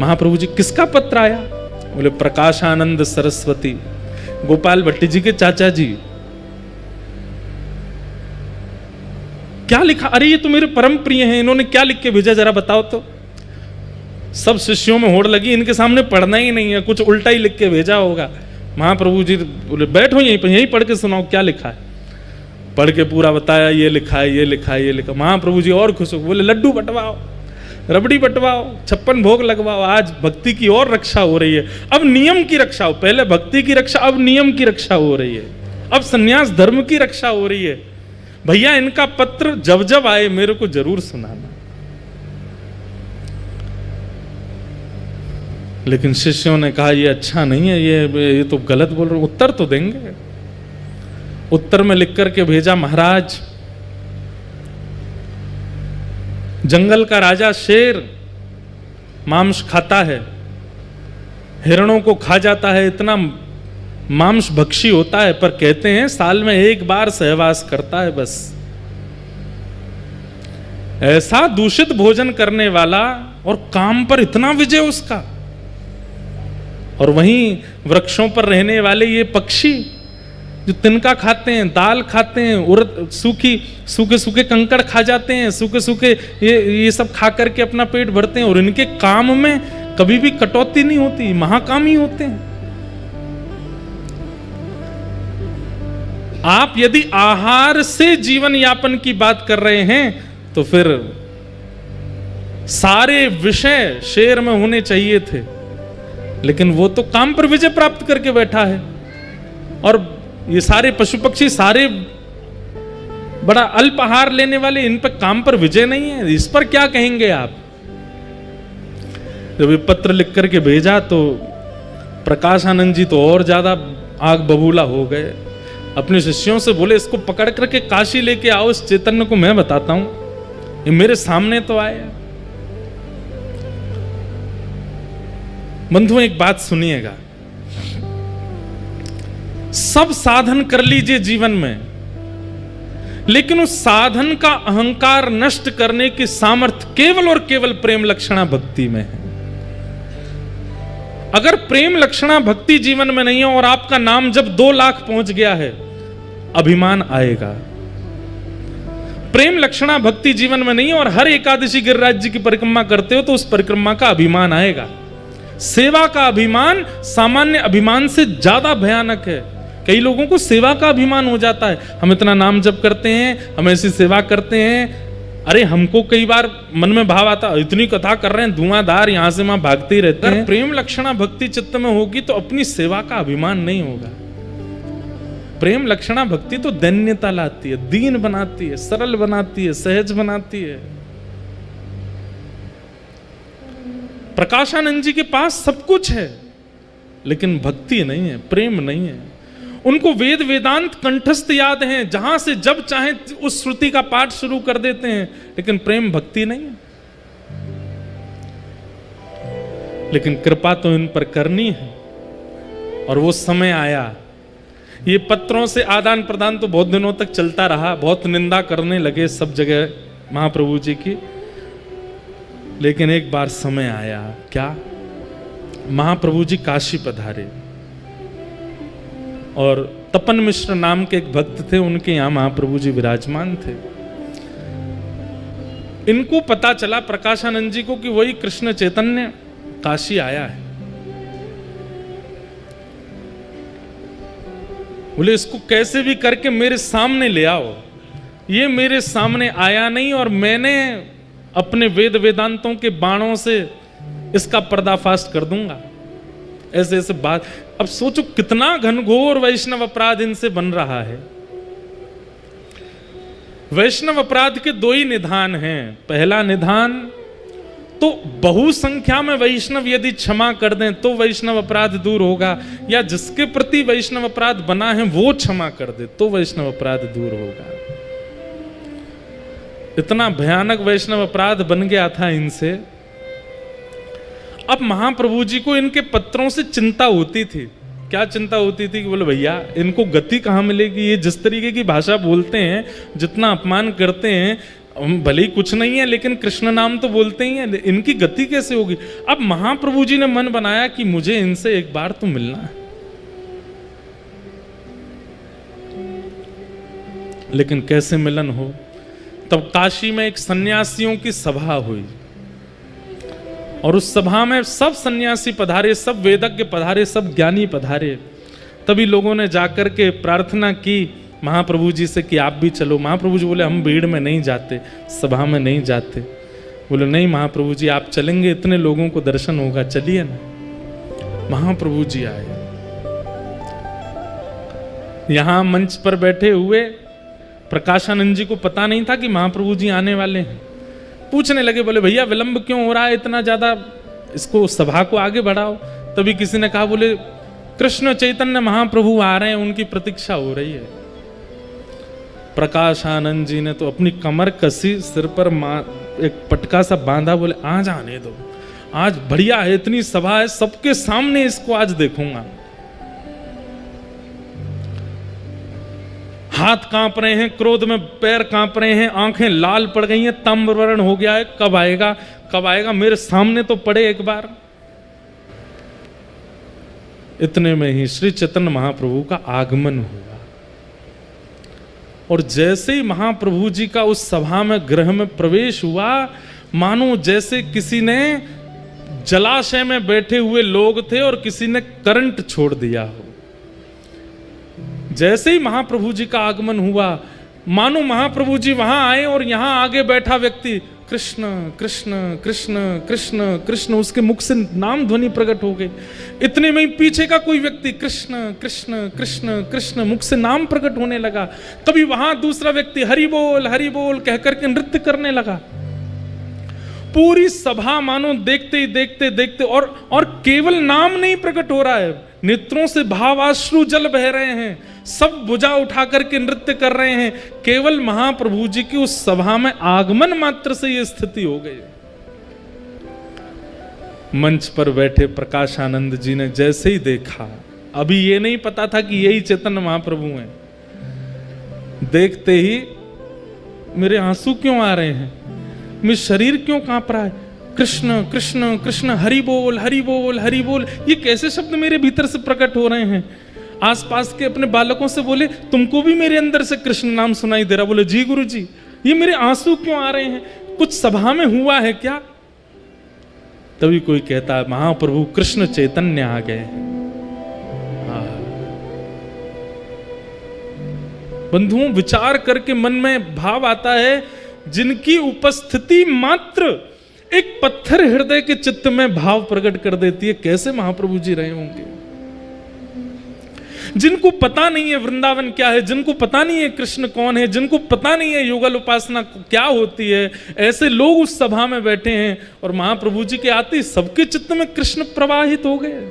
महाप्रभु जी किसका पत्र आया? बोले प्रकाशानंद सरस्वती, गोपाल भट्टी जी के चाचा जी। क्या लिखा? अरे ये तो मेरे परम प्रिय हैं, इन्होंने क्या लिख के भेजा जरा बताओ तो। सब शिष्यों में होड़ लगी, इनके सामने पढ़ना ही नहीं है, कुछ उल्टा ही लिख के भेजा होगा। महाप्रभु जी बोले बैठो यहीं पढ़ के सुनाओ क्या लिखा है। पढ़ के पूरा बताया, ये लिखा है, ये लिखा है, ये लिखा। महाप्रभु जी और खुश हो, बोले लड्डू बंटवाओ, रबड़ी बंटवाओ, 56 भोग लगवाओ, आज भक्ति की और रक्षा हो रही है। अब नियम की रक्षा हो, पहले भक्ति की रक्षा, अब नियम की रक्षा हो रही है, अब सन्यास धर्म की रक्षा हो रही है। भैया इनका पत्र जब जब आए मेरे को जरूर सुनाना। लेकिन शिष्यों ने कहा ये अच्छा नहीं है, ये तो गलत बोल रहे, उत्तर तो देंगे। उत्तर में लिख करके भेजा, महाराज जंगल का राजा शेर मांस खाता है, हिरणों को खा जाता है, इतना मांस भक्षी होता है, पर कहते हैं साल में एक बार सहवास करता है बस। ऐसा दूषित भोजन करने वाला और काम पर इतना विजय उसका। और वहीं वृक्षों पर रहने वाले ये पक्षी जो तिनका खाते हैं, दाल खाते हैं, उड़द सूखे सूखे कंकड़ खा जाते हैं, सूखे सूखे ये सब खा करके अपना पेट भरते हैं, और इनके काम में कभी भी कटौती नहीं होती, महाकामी होते हैं। आप यदि आहार से जीवन यापन की बात कर रहे हैं तो फिर सारे विषय शेर में होने चाहिए थे, लेकिन वो तो काम पर विजय प्राप्त करके बैठा है। और ये सारे पशु पक्षी सारे बड़ा अल्प आहार लेने वाले, इन पर काम पर विजय नहीं है, इस पर क्या कहेंगे आप? जब ये पत्र लिख करके भेजा तो प्रकाशानंद जी तो और ज्यादा आग बबूला हो गए। अपने शिष्यों से बोले इसको पकड़ करके काशी लेके आओ, इस चैतन्य को मैं बताता हूं, ये मेरे सामने तो आया। बंधुओं एक बात सुनिएगा, सब साधन कर लीजिए जीवन में, लेकिन उस साधन का अहंकार नष्ट करने की सामर्थ्य केवल और केवल प्रेम लक्षणा भक्ति में है। अगर प्रेम लक्षणा भक्ति जीवन में नहीं है और आपका नाम जब 2 लाख पहुंच गया है, अभिमान आएगा। प्रेम लक्षणा भक्ति जीवन में नहीं है और हर एकादशी गिरिराज जी की परिक्रमा करते हो तो उस परिक्रमा का अभिमान आएगा। सेवा का अभिमान सामान्य अभिमान से ज्यादा भयानक है। कई लोगों को सेवा का अभिमान हो जाता है, हम इतना नाम जप करते हैं, हम ऐसी सेवा करते हैं। अरे हमको कई बार मन में भाव आता, इतनी कथा कर रहे हैं, धुआंधार यहां से वहां भागते ही रहते हैं। प्रेम लक्षणा भक्ति चित्त में होगी तो अपनी सेवा का अभिमान नहीं होगा। प्रेम लक्षणा भक्ति तो दैन्यता लाती है, दीन बनाती है, सरल बनाती है, सहज बनाती है। प्रकाशानंद जी के पास सब कुछ है, लेकिन भक्ति नहीं है, प्रेम नहीं है। उनको वेद वेदांत कंठस्थ याद हैं, जहां से जब चाहे उस श्रुति का पाठ शुरू कर देते हैं, लेकिन प्रेम भक्ति नहीं है। लेकिन कृपा तो इन पर करनी है, और वो समय आया। ये पत्रों से आदान प्रदान तो बहुत दिनों तक चलता रहा, बहुत निंदा करने लगे सब जगह महाप्रभु जी की, लेकिन एक बार समय आया। क्या? महाप्रभु जी काशी पधारे। और तपन मिश्र नाम के एक भक्त थे, उनके यहाँ महाप्रभु जी विराजमान थे। इनको पता चला प्रकाशानंद जी को कि वही कृष्ण चैतन्य काशी आया है। बोले इसको कैसे भी करके मेरे सामने ले आओ। ये मेरे सामने आया नहीं और मैंने अपने वेद वेदांतों के बाणों से इसका पर्दाफाश कर दूंगा। ऐसे ऐसे बात। अब सोचो कितना घनघोर वैष्णव अपराध इनसे बन रहा है। वैष्णव अपराध के दो ही निधान हैं। पहला निधान तो बहुसंख्या में वैष्णव यदि क्षमा कर दें तो वैष्णव अपराध दूर होगा, या जिसके प्रति वैष्णव अपराध बना है वो क्षमा कर दे तो वैष्णव अपराध दूर होगा। इतना भयानक वैष्णव अपराध बन गया था इनसे। अब महाप्रभु जी को इनके पत्रों से चिंता होती थी। क्या चिंता होती थी कि बोले भैया इनको गति कहाँ मिलेगी, ये जिस तरीके की भाषा बोलते हैं, जितना अपमान करते हैं, भले ही कुछ नहीं है लेकिन कृष्ण नाम तो बोलते ही हैं, इनकी गति कैसे होगी। अब महाप्रभु जी ने मन बनाया कि मुझे इनसे एक बार तो मिलना है। लेकिन कैसे मिलन हो। तब काशी में एक सन्यासियों की सभा हुई और उस सभा में सब सन्यासी पधारे, सब वेदज्ञ पधारे, सब ज्ञानी पधारे। तभी लोगों ने जाकर के प्रार्थना की महाप्रभु जी से कि आप भी चलो। महाप्रभु जी बोले हम भीड़ में नहीं जाते, सभा में नहीं जाते। बोले नहीं महाप्रभु जी आप चलेंगे, इतने लोगों को दर्शन होगा, चलिए ना। महाप्रभु जी आए। यहां मंच पर बैठे हुए प्रकाशानंद जी को पता नहीं था कि महाप्रभु जी आने वाले हैं। पूछने लगे, बोले भैया विलंब क्यों हो रहा है इतना ज्यादा, इसको सभा को आगे बढ़ाओ। तभी किसी ने कहा, बोले कृष्ण चैतन्य महाप्रभु आ रहे हैं, उनकी प्रतीक्षा हो रही है। प्रकाशानंद जी ने तो अपनी कमर कसी, सिर पर एक पटका सा बांधा, बोले आज आने दो, आज बढ़िया है, इतनी सभा है, सबके सामने इसको आज देखूंगा। हाथ कांप रहे हैं, क्रोध में पैर कांप रहे हैं, आंखें लाल पड़ गई हैं, ताम्रवर्ण हो गया है, कब आएगा कब आएगा, मेरे सामने तो पड़े एक बार। इतने में ही श्री चैतन्य महाप्रभु का आगमन हुआ और जैसे ही महाप्रभु जी का उस सभा में गृह में प्रवेश हुआ, मानो जैसे किसी ने जलाशय में बैठे हुए लोग थे और किसी ने करंट छोड़ दिया हो। जैसे ही महाप्रभु जी का आगमन हुआ, मानो महाप्रभु जी वहां आए और यहां आगे बैठा व्यक्ति कृष्ण कृष्ण कृष्ण कृष्ण कृष्ण, उसके मुख से नाम ध्वनि प्रकट हो गई। इतने में ही पीछे का कोई व्यक्ति कृष्ण कृष्ण कृष्ण कृष्ण, मुख से नाम प्रकट होने लगा। तभी वहां दूसरा व्यक्ति हरि बोल कहकर के नृत्य करने लगा। पूरी सभा मानो देखते ही देखते देखते और केवल नाम नहीं प्रकट हो रहा है, नेत्रों से भावाश्रु जल बह रहे हैं, सब भुजा उठा करके नृत्य कर रहे हैं। केवल महाप्रभु जी की उस सभा में आगमन मात्र से यह स्थिति हो गई। मंच पर बैठे प्रकाशानंद जी ने जैसे ही देखा, अभी ये नहीं पता था कि यही चैतन्य महाप्रभु हैं, देखते ही मेरे आंसू क्यों आ रहे हैं, मेरा शरीर क्यों कांप रहा है, कृष्ण कृष्ण कृष्ण हरि बोल हरि बोल हरि बोल, ये कैसे शब्द मेरे भीतर से प्रकट हो रहे हैं। आसपास के अपने बालकों से बोले, तुमको भी मेरे अंदर से कृष्ण नाम सुनाई दे रहा। बोले जी गुरु जी, ये मेरे आंसू क्यों आ रहे हैं, कुछ सभा में हुआ है क्या। तभी कोई कहता है, महाप्रभु कृष्ण चैतन्य आ गए। बंधुओं, विचार करके मन में भाव आता है, जिनकी उपस्थिति मात्र एक पत्थर हृदय के चित्त में भाव प्रकट कर देती है, कैसे महाप्रभु जी रहे होंगे। जिनको पता नहीं है वृंदावन क्या है, जिनको पता नहीं है कृष्ण कौन है, जिनको पता नहीं है युगल उपासना क्या होती है, ऐसे लोग उस सभा में बैठे हैं और महाप्रभु जी के आते ही सबके चित्त में कृष्ण प्रवाहित हो गए।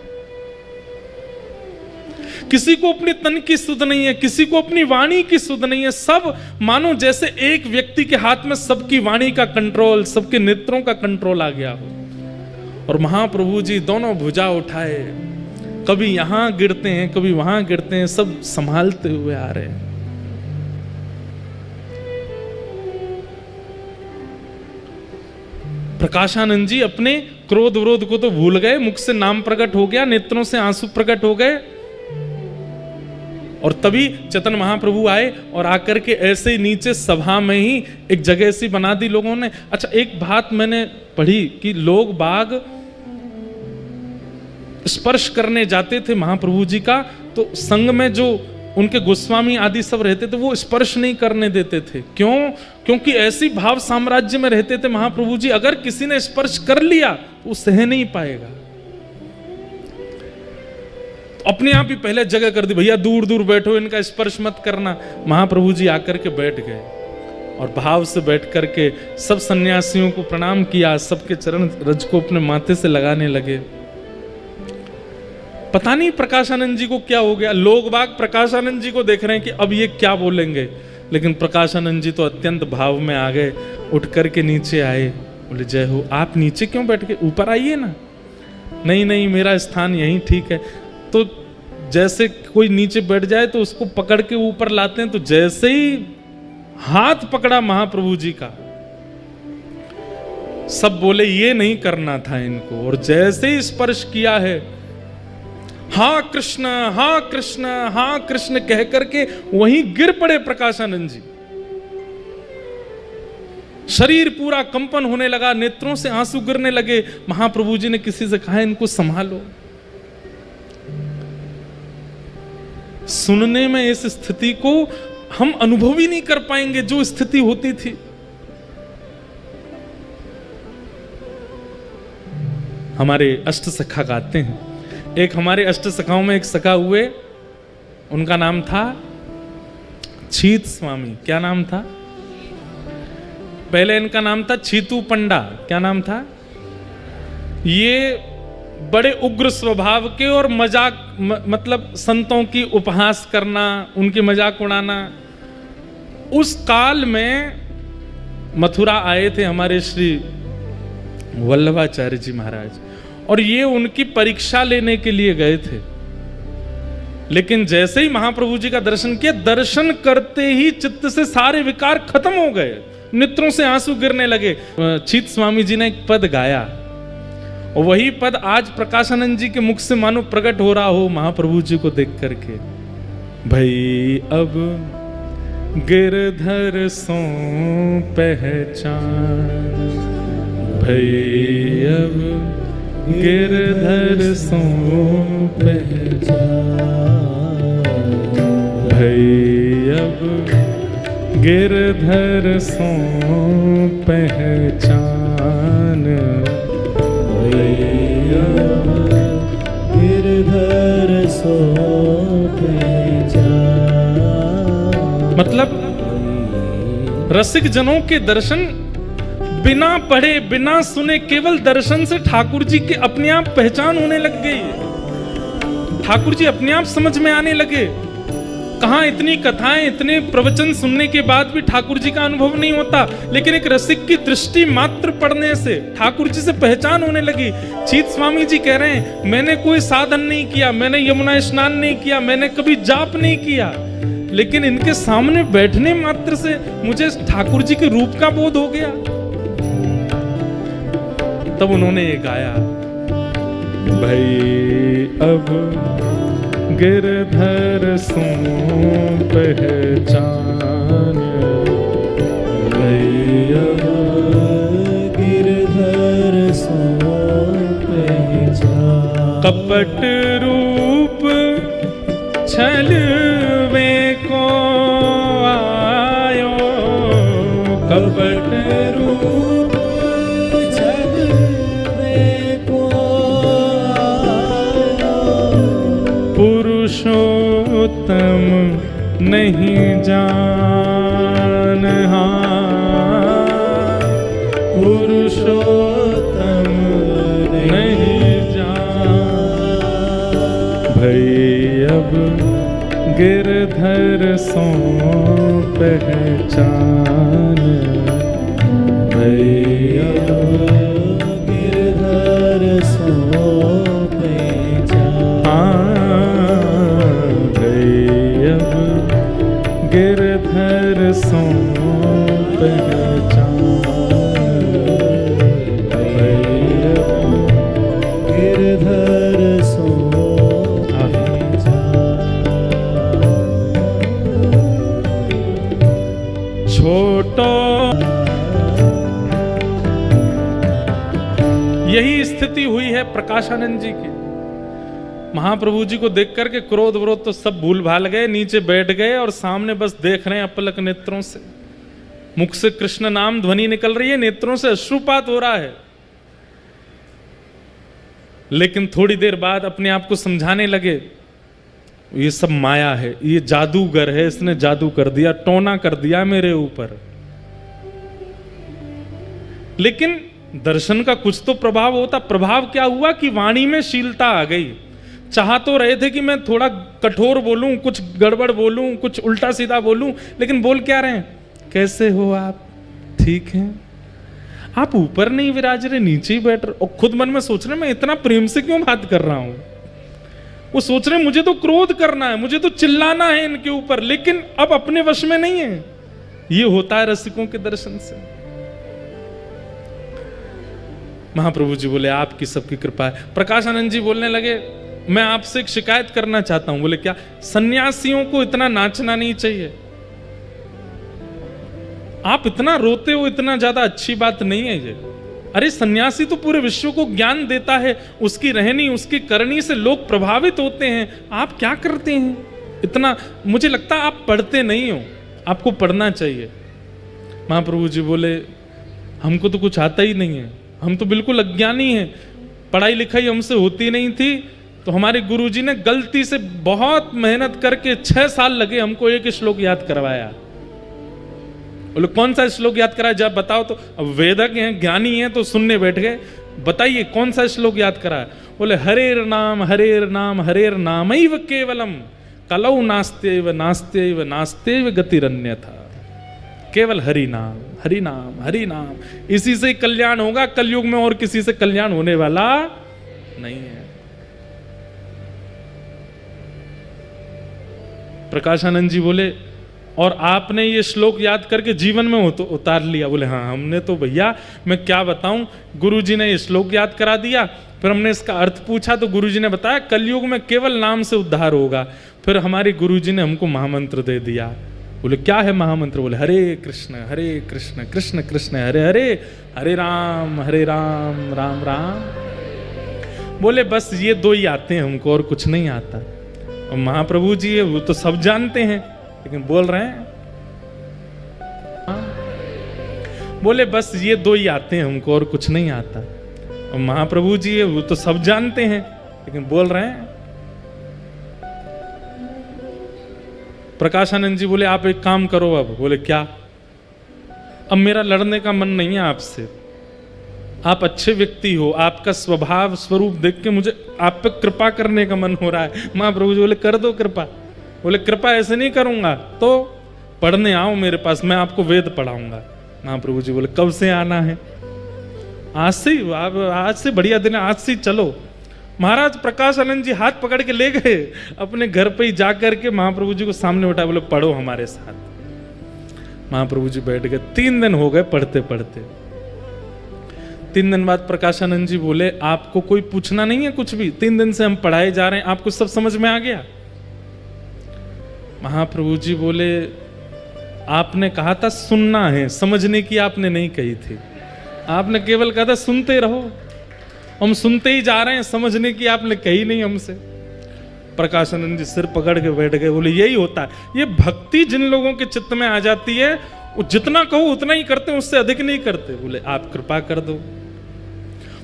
किसी को अपने तन की सुध नहीं है, किसी को अपनी वाणी की सुध नहीं है, सब मानो जैसे एक व्यक्ति के हाथ में सबकी वाणी का कंट्रोल, सबके नेत्रों का कंट्रोल आ गया हो। और महाप्रभु जी दोनों भुजा उठाए, कभी यहां गिरते हैं कभी वहां गिरते हैं, सब संभालते हुए आ रहे हैं। प्रकाशानंद जी अपने क्रोध विरोध को तो भूल गए, मुख से नाम प्रकट हो गया, नेत्रों से आंसू प्रकट हो गए। और तभी चैतन्य महाप्रभु आए और आकर के ऐसे ही नीचे सभा में ही एक जगह सी बना दी लोगों ने। अच्छा, एक बात मैंने पढ़ी कि लोग बाग स्पर्श करने जाते थे महाप्रभु जी का, तो संग में जो उनके गोस्वामी आदि सब रहते थे वो स्पर्श नहीं करने देते थे। क्यों? क्योंकि ऐसी भाव साम्राज्य में रहते थे महाप्रभु जी, अगर किसी ने स्पर्श कर लिया तो वो सह नहीं पाएगा। तो अपने आप ही पहले जगह कर दी, भैया दूर दूर बैठो, इनका स्पर्श मत करना। महाप्रभु जी आकर के बैठ गए और भाव से बैठ करके सब सन्यासियों को प्रणाम किया, सबके चरण रज को अपने माथे से लगाने लगे। पता नहीं प्रकाशानंद जी को क्या हो गया, लोग बाग प्रकाशानंद जी को देख रहे हैं कि अब ये क्या बोलेंगे, लेकिन प्रकाशानंद जी तो अत्यंत भाव में आ गए, उठ करके नीचे आए, बोले जय हो। आप नीचे क्यों बैठ के, ऊपर आइए ना। नहीं नहीं, मेरा स्थान यहीं ठीक है। तो जैसे कोई नीचे बैठ जाए तो उसको पकड़ के ऊपर लाते हैं, तो जैसे ही हाथ पकड़ा महाप्रभु जी का, सब बोले ये नहीं करना था इनको, और जैसे ही स्पर्श किया है, हाँ कृष्ण हाँ कृष्ण हाँ कृष्ण कह करके वहीं गिर पड़े प्रकाशानंद जी। शरीर पूरा कंपन होने लगा, नेत्रों से आंसू गिरने लगे। महाप्रभु जी ने किसी से कहा इनको संभालो। सुनने में इस स्थिति को हम अनुभव ही नहीं कर पाएंगे जो स्थिति होती थी। हमारे अष्ट सखा गाते हैं, एक हमारे अष्ट सखाओं में एक सखा हुए, उनका नाम था छीत स्वामी। क्या नाम था? पहले इनका नाम था छीतू पंडा। क्या नाम था? ये बड़े उग्र स्वभाव के और मजाक मतलब संतों की उपहास करना, उनके मजाक उड़ाना। उस काल में मथुरा आए थे हमारे श्री वल्लभाचार्य जी महाराज, और ये उनकी परीक्षा लेने के लिए गए थे। लेकिन जैसे ही महाप्रभु जी का दर्शन किया, दर्शन करते ही चित्त से सारे विकार खत्म हो गए, नेत्रों से आंसू गिरने लगे। छीत स्वामी जी ने एक पद गाया, और वही पद आज प्रकाशानंद जी के मुख से मानो प्रकट हो रहा हो महाप्रभु जी को देख करके। भई अब गिरधर सो पहचान, भई अब गिरधर सो पहचान, भई अब गिरधर सो पहचान, भई अब गिरधर सो पहचान। मतलब रसिक जनों के दर्शन बिना पढ़े बिना सुने केवल दर्शन से ठाकुर जी की अपने आप पहचान होने लग गई। ठाकुर जी अपने आप समझ में आने लगे। कहां इतनी कथाएं, इतने प्रवचन सुनने के बाद भी ठाकुर जी का अनुभव नहीं होता, लेकिन एक रसिक की दृष्टि मात्र पढ़ने से ठाकुर जी से पहचान होने लगी। छीत स्वामी जी कह रहे हैं, मैंने कोई साधन नहीं किया, मैंने यमुना स्नान नहीं किया, मैंने कभी जाप नहीं किया, लेकिन इनके सामने बैठने मात्र से मुझे ठाकुर जी के रूप का बोध हो गया। तब उन्होंने ये गाया, भई अब गिरधर सो पहचान, भई अब गिरधर सो पहचान। कपट रूप छलवे को आयो, कपट रूप पुरुषोत्तम नहीं जान, पुरुषोत्तम नहीं जान। भई अब गिरधर सो पहचान, भई अब गिरधर सो गिरधर सो पहचान, गिरधर सो पहचान। यही स्थिति हुई है प्रकाशानंद जी की। महाप्रभु जी को देख करके क्रोध विरोध तो सब भूल भाल गए, नीचे बैठ गए और सामने बस देख रहे हैं अपलक नेत्रों से। मुख से कृष्ण नाम ध्वनि निकल रही है, नेत्रों से अश्रुपात हो रहा है। लेकिन थोड़ी देर बाद अपने आप को समझाने लगे, ये सब माया है, ये जादूगर है, इसने जादू कर दिया, टोना कर दिया मेरे ऊपर। लेकिन दर्शन का कुछ तो प्रभाव होता। प्रभाव क्या हुआ कि वाणी में शीलता आ गई। चाह तो रहे थे कि मैं थोड़ा कठोर बोलूं, कुछ गड़बड़ बोलूं, कुछ उल्टा सीधा बोलूं, लेकिन बोल क्या रहे हैं? कैसे हो आप? ठीक हैं? आप ऊपर नहीं विराज रहे, नीचे ही बैठ रहे। और खुद मन में सोच रहे मैं इतना प्रेम से क्यों बात कर रहा हूं। वो सोच रहे मुझे तो क्रोध करना है, मुझे तो चिल्लाना है इनके ऊपर, लेकिन अब अपने वश में नहीं है। ये होता है रसिकों के दर्शन से। महाप्रभु जी बोले आपकी सबकी कृपा है। प्रकाशानंद जी बोलने लगे मैं आपसे एक शिकायत करना चाहता हूं। बोले क्या? सन्यासियों को इतना नाचना नहीं चाहिए। आप इतना रोते हो, इतना ज्यादा अच्छी बात नहीं है ये। अरे सन्यासी तो पूरे विश्व को ज्ञान देता है, उसकी रहनी उसकी करनी से लोग प्रभावित होते हैं। आप क्या करते हैं इतना? मुझे लगता है आप पढ़ते नहीं हो, आपको पढ़ना चाहिए। महाप्रभु जी बोले हमको तो कुछ आता ही नहीं है, हम तो बिल्कुल अज्ञानी हैं, पढ़ाई लिखाई हमसे होती नहीं थी। तो हमारे गुरुजी ने गलती से बहुत मेहनत करके 6 साल लगे हमको एक श्लोक याद करवाया। बोले कौन सा श्लोक याद कराया? जब बताओ। तो अब वेदक हैं, ज्ञानी हैं, तो सुनने बैठ गए। बताइए कौन सा श्लोक याद कराया? बोले हरेर नाम हरेर नामैव केवलम कलौ नास्त्यैव नास्त्यैव नास्त्यैव गतिरन्यथा। केवल हरि नाम हरि नाम हरि नाम, इसी से कल्याण होगा। कलयुग में और किसी से कल्याण होने वाला नहीं है। प्रकाशानंद जी बोले और आपने ये श्लोक याद करके जीवन में उतार लिया? बोले हाँ हमने तो भैया, मैं क्या बताऊं, गुरुजी ने ये श्लोक याद करा दिया, फिर हमने इसका अर्थ पूछा तो गुरुजी ने बताया कलयुग में केवल नाम से उद्धार होगा। फिर हमारे गुरुजी ने हमको महामंत्र दे दिया। बोले क्या है महामंत्र? बोले हरे कृष्ण कृष्ण कृष्ण हरे हरे, हरे राम राम राम। बोले बस ये 2 ही आते हैं हमको, और कुछ नहीं आता। और महाप्रभु जी है वो तो सब जानते हैं, लेकिन बोल रहे हैं बोले बस ये 2 ही आते हैं हमको, और कुछ नहीं आता। और महाप्रभु जी है वो तो सब जानते हैं, लेकिन बोल रहे हैं। प्रकाशानंद जी बोले आप एक काम करो अब। बोले क्या? अब मेरा लड़ने का मन नहीं है आपसे, आप अच्छे व्यक्ति हो, आपका स्वभाव स्वरूप देख के मुझे आप पे कृपा करने का मन हो रहा है। महाप्रभु जी बोले कर दो कृपा। बोले कृपा ऐसे नहीं करूंगा, तो पढ़ने आओ मेरे पास, मैं आपको वेद पढ़ाऊंगा। महाप्रभु जी बोले कब से आना है? आज से ही, आज से बढ़िया दिन है, आज से ही चलो। महाराज प्रकाशानंद जी हाथ पकड़ के ले गए अपने घर पे ही जाकर के महाप्रभु जी को सामने बैठा। बोले पढ़ो हमारे साथ। महाप्रभु जी बैठ गए। 3 दिन हो गए पढ़ते पढ़ते। 3 दिन बाद प्रकाशानंद जी बोले आपको कोई पूछना नहीं है कुछ भी? 3 दिन से हम पढ़ाए जा रहे हैं, आपको सब समझ में आ गया? महाप्रभु जी बोले आपने कहा था सुनना है, समझने की आपने नहीं कही थी। आपने केवल कहा था सुनते रहो, हम सुनते ही जा रहे हैं, समझने की आपने कही नहीं हमसे। प्रकाशानंद जी सिर पकड़ के बैठ गए। बोले यही होता है, ये भक्ति जिन लोगों के चित्त में आ जाती है वो जितना कहो उतना ही करते हैं, उससे अधिक नहीं करते। बोले आप कृपा कर दो।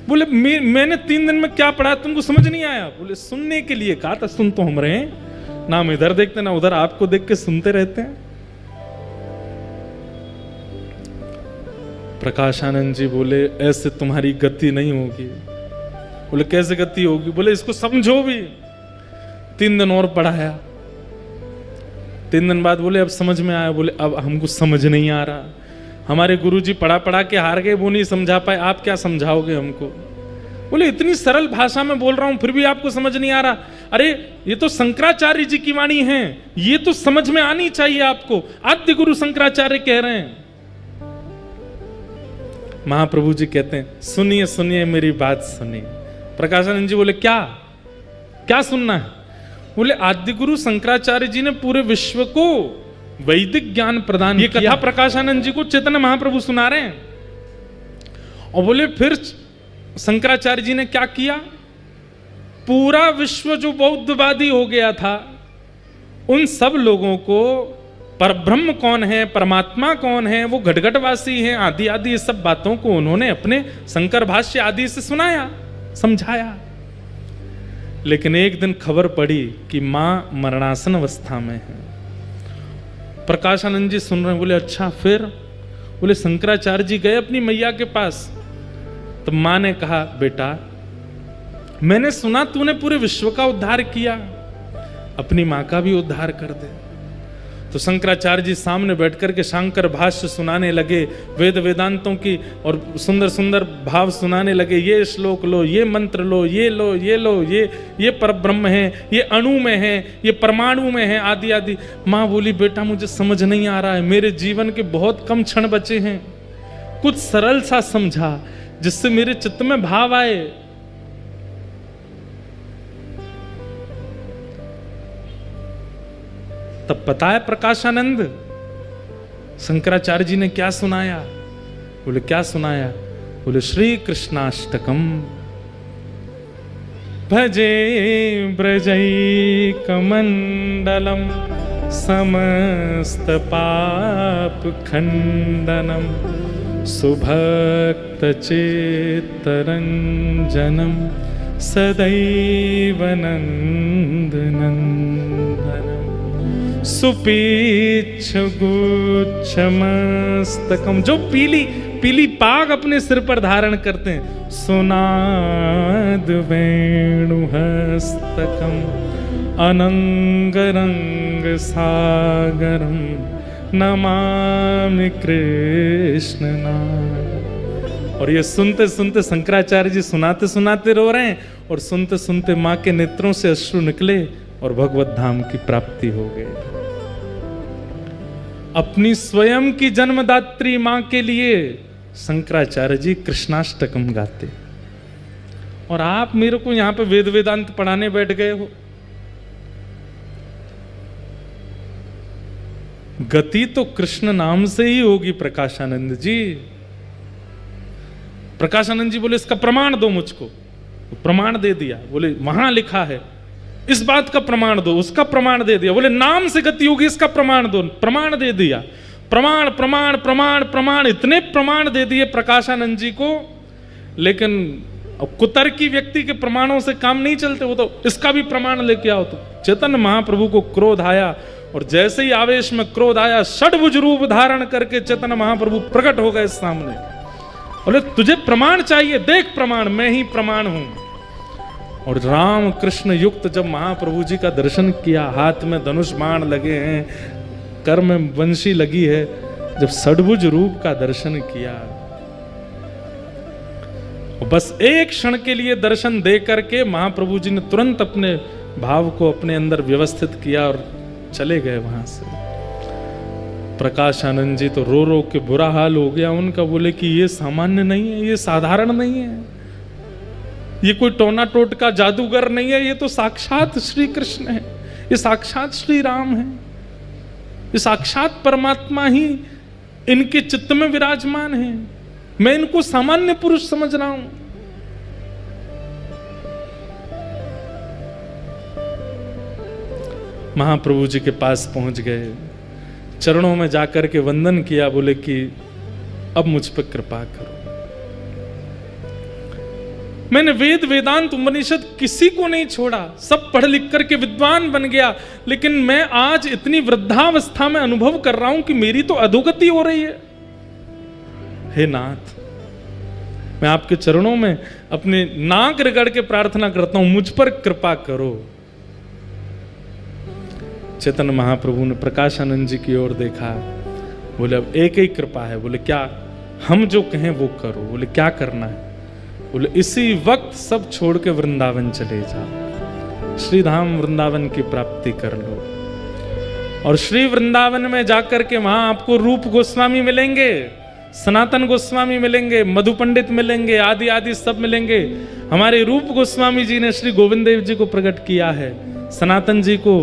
बोले मैंने 3 दिन में क्या पढ़ा तुमको समझ नहीं आया? बोले सुनने के लिए कहा था, सुन तो हम रहे हैं ना, हम इधर देखते ना उधर, आपको देख के सुनते रहते हैं। प्रकाशानंद जी बोले ऐसे तुम्हारी गति नहीं होगी। बोले कैसे गति होगी? बोले इसको समझो भी। 3 दिन और पढ़ाया। 3 दिन बाद बोले अब समझ में आया। बोले अब हमको समझ नहीं आ रहा, हमारे गुरुजी पढ़ा के हार गए, वो नहीं समझा पाए, आप क्या समझाओगे हमको? बोले इतनी सरल भाषा में बोल रहा हूं फिर भी आपको समझ नहीं आ रहा। अरे ये तो शंकराचार्य जी की वाणी है, ये तो समझ में आनी चाहिए आपको, आद्य गुरु शंकराचार्य कह रहे हैं। महाप्रभु जी कहते हैं सुनिए सुनिए मेरी बात सुनिए। प्रकाशानंद जी बोले क्या क्या सुनना है? बोले आद्य गुरु शंकराचार्य जी ने पूरे विश्व को वैदिक ज्ञान प्रदान किया। ये कथा प्रकाशानंद जी को चैतन्य महाप्रभु सुना रहे हैं। और बोले फिर शंकराचार्य जी ने क्या किया, पूरा विश्व जो बौद्धवादी हो गया था, उन सब लोगों को परब्रह्म कौन है, परमात्मा कौन है, वो घटघटवासी हैं, आदि आदि ये सब बातों को उन्होंने अपने शंकर भाष्य आदि से सुनाया, समझाया। लेकिन एक दिन खबर पड़ी कि मां मरणासन अवस्था में है। प्रकाशानंद जी सुन रहे हैं, बोले अच्छा फिर? बोले शंकराचार्य जी गए अपनी मैया के पास, तो मां ने कहा बेटा मैंने सुना तूने पूरे विश्व का उद्धार किया, अपनी मां का भी उद्धार कर दे। तो शंकराचार्य जी सामने बैठकर के शंकर भाष्य सुनाने लगे, वेद वेदांतों की और सुंदर सुंदर भाव सुनाने लगे। ये श्लोक लो, ये मंत्र लो, ये लो, ये लो, ये परब्रह्म है, ये अणु में है, ये परमाणु में है, आदि आदि। माँ बोली बेटा मुझे समझ नहीं आ रहा है, मेरे जीवन के बहुत कम क्षण बचे हैं, कुछ सरल सा समझा जिससे मेरे चित्त में भाव आए। तब पता है प्रकाशानंद शंकराचार्य जी ने क्या सुनाया? बोले क्या सुनाया? बोले श्री कृष्णाष्टकम भजे ब्रजई कमंडलम समस्त पाप खंडनम सुभक्त चित्तरंजनम सदैव नंदनंदनम सुपीच्छ गुच्छमस्तकम, जो पीली पीली पाग अपने सिर पर धारण करते हैं, सुनाद वेणुहस्तकम अनंगरंग सागरम नमामि कृष्ण नाम। और ये सुनते सुनते शंकराचार्य जी सुनाते सुनाते रो रहे हैं, और सुनते सुनते मां के नेत्रों से अश्रु निकले और भगवत धाम की प्राप्ति हो गई। अपनी स्वयं की जन्मदात्री मां के लिए शंकराचार्य जी कृष्णाष्टकम गाते, और आप मेरे को यहां पे वेद वेदांत पढ़ाने बैठ गए हो। गति तो कृष्ण नाम से ही होगी प्रकाशानंद जी। प्रकाशानंद जी बोले इसका प्रमाण दो मुझको। प्रमाण दे दिया, बोले वहां लिखा है, इस बात का प्रमाण दो, उसका प्रमाण दे दिया। बोले नाम से गति होगी, इसका प्रमाण दो, प्रमाण दे दिया। प्रमाण प्रमाण प्रमाण प्रमाण, इतने प्रमाण दे दिए प्रकाशानंद जी को। लेकिन कुतर्की व्यक्ति के प्रमाणों से काम नहीं चलते, वो तो इसका भी प्रमाण लेके आओ। तो चैतन्य महाप्रभु को क्रोध आया, और जैसे ही आवेश में क्रोध आया, षड्भुज रूप धारण करके चैतन्य महाप्रभु प्रकट हो गए सामने। बोले तुझे प्रमाण चाहिए, देख प्रमाण, मैं ही प्रमाण हूं। और राम कृष्ण युक्त जब महाप्रभु जी का दर्शन किया, हाथ में धनुष बाण लगे हैं, कर में बंशी लगी है, जब षड्भुज रूप का दर्शन किया, बस एक क्षण के लिए दर्शन दे करके महाप्रभु जी ने तुरंत अपने भाव को अपने अंदर व्यवस्थित किया और चले गए वहां से। प्रकाशानंद जी तो रो रो के बुरा हाल हो गया उनका। बोले कि ये सामान्य नहीं है, ये साधारण नहीं है, ये कोई टोना टोटका जादूगर नहीं है, ये तो साक्षात श्री कृष्ण है, ये साक्षात श्री राम है, ये साक्षात परमात्मा ही इनके चित्त में विराजमान है। मैं इनको सामान्य पुरुष समझ रहा हूं। महाप्रभु जी के पास पहुंच गए, चरणों में जाकर के वंदन किया। बोले कि अब मुझ पर कृपा करो। मैंने वेद वेदांत उपनिषद किसी को नहीं छोड़ा, सब पढ़ लिख करके विद्वान बन गया, लेकिन मैं आज इतनी वृद्धावस्था में अनुभव कर रहा हूं कि मेरी तो अधोगति हो रही है। हे नाथ, मैं आपके चरणों में अपने नाक रगड़ के प्रार्थना करता हूं, मुझ पर कृपा करो। चैतन्य महाप्रभु ने प्रकाशानंद जी की ओर देखा। बोले अब एक ही कृपा है। बोले क्या? हम जो कहें वो करो। बोले क्या करना है? बोले इसी वक्त सब छोड़ के वृंदावन चले जाओ, श्रीधाम वृंदावन की प्राप्ति कर लो। और श्री वृंदावन में जाकर के वहां आपको रूप गोस्वामी मिलेंगे, सनातन गोस्वामी मिलेंगे, मधु पंडित मिलेंगे, आदि आदि सब मिलेंगे। हमारे रूप गोस्वामी जी ने श्री गोविंद देव जी को प्रकट किया है, सनातन जी को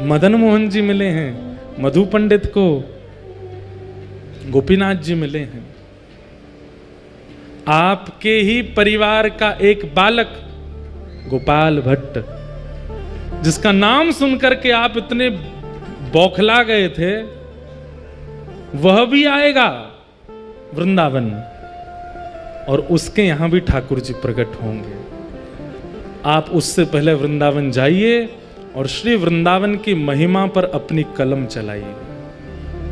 मदन मोहन जी मिले हैं, मधु पंडित को गोपीनाथ जी मिले हैं। आपके ही परिवार का एक बालक गोपाल भट्ट, जिसका नाम सुनकर के आप इतने बौखला गए थे, वह भी आएगा वृंदावन और उसके यहां भी ठाकुर जी प्रकट होंगे। आप उससे पहले वृंदावन जाइए और श्री वृंदावन की महिमा पर अपनी कलम चलाइए,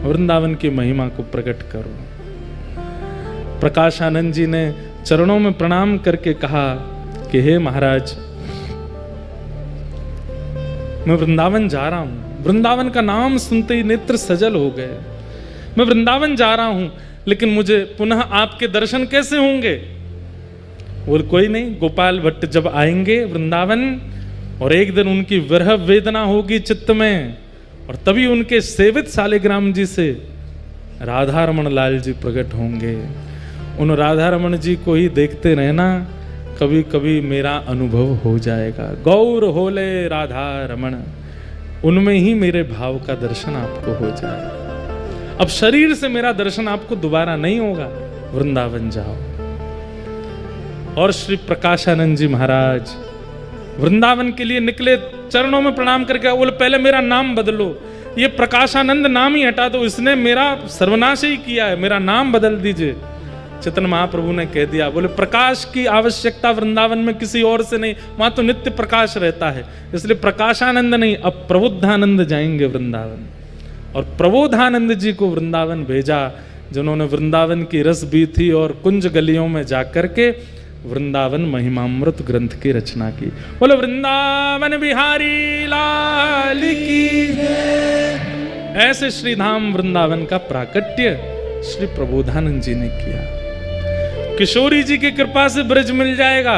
वृंदावन की महिमा को प्रकट करो। प्रकाशानंद जी ने चरणों में प्रणाम करके कहा कि हे महाराज, मैं वृंदावन जा रहा हूं। वृंदावन का नाम सुनते ही नेत्र सजल हो गए। मैं वृंदावन जा रहा हूं, लेकिन मुझे पुनः आपके दर्शन कैसे होंगे? बोल कोई नहीं, गोपाल भट्ट जब आएंगे वृंदावन और एक दिन उनकी विरह वेदना होगी चित्त में, और तभी उनके सेवित शालिग्राम जी से राधा रमण लाल जी प्रकट होंगे। उन राधा रमण जी को ही देखते रहना, कभी कभी मेरा अनुभव हो जाएगा। गौर होले राधा रमण, उनमें ही मेरे भाव का दर्शन आपको हो जाएगा। अब शरीर से मेरा दर्शन आपको दोबारा नहीं होगा, वृंदावन जाओ। और श्री प्रकाशानंद जी महाराज वृंदावन के लिए निकले, चरणों में प्रणाम करके बोले पहले मेरा नाम बदलो, ये प्रकाशानंद नाम ही हटा दो, इसने मेरा सर्वनाश ही किया है, मेरा नाम बदल दीजिए। चैतन्य महाप्रभु ने कह दिया, बोले प्रकाश की आवश्यकता वृंदावन में किसी और से नहीं, वहां तो नित्य प्रकाश रहता है, इसलिए प्रकाशानंद नहीं, अब प्रबुद्धानंद जाएंगे वृंदावन। और प्रबोधानंद जी को वृंदावन भेजा, जिन्होंने वृंदावन की रस बीथी और कुंज गलियों में जाकर के वृंदावन महिमामृत ग्रंथ की रचना की। बोले वृंदावन बिहारी लाल की जय। ऐसे श्रीधाम वृंदावन का प्राकट्य श्री प्रबोधानंद जी ने किया। किशोरी जी की कृपा से ब्रज मिल जाएगा,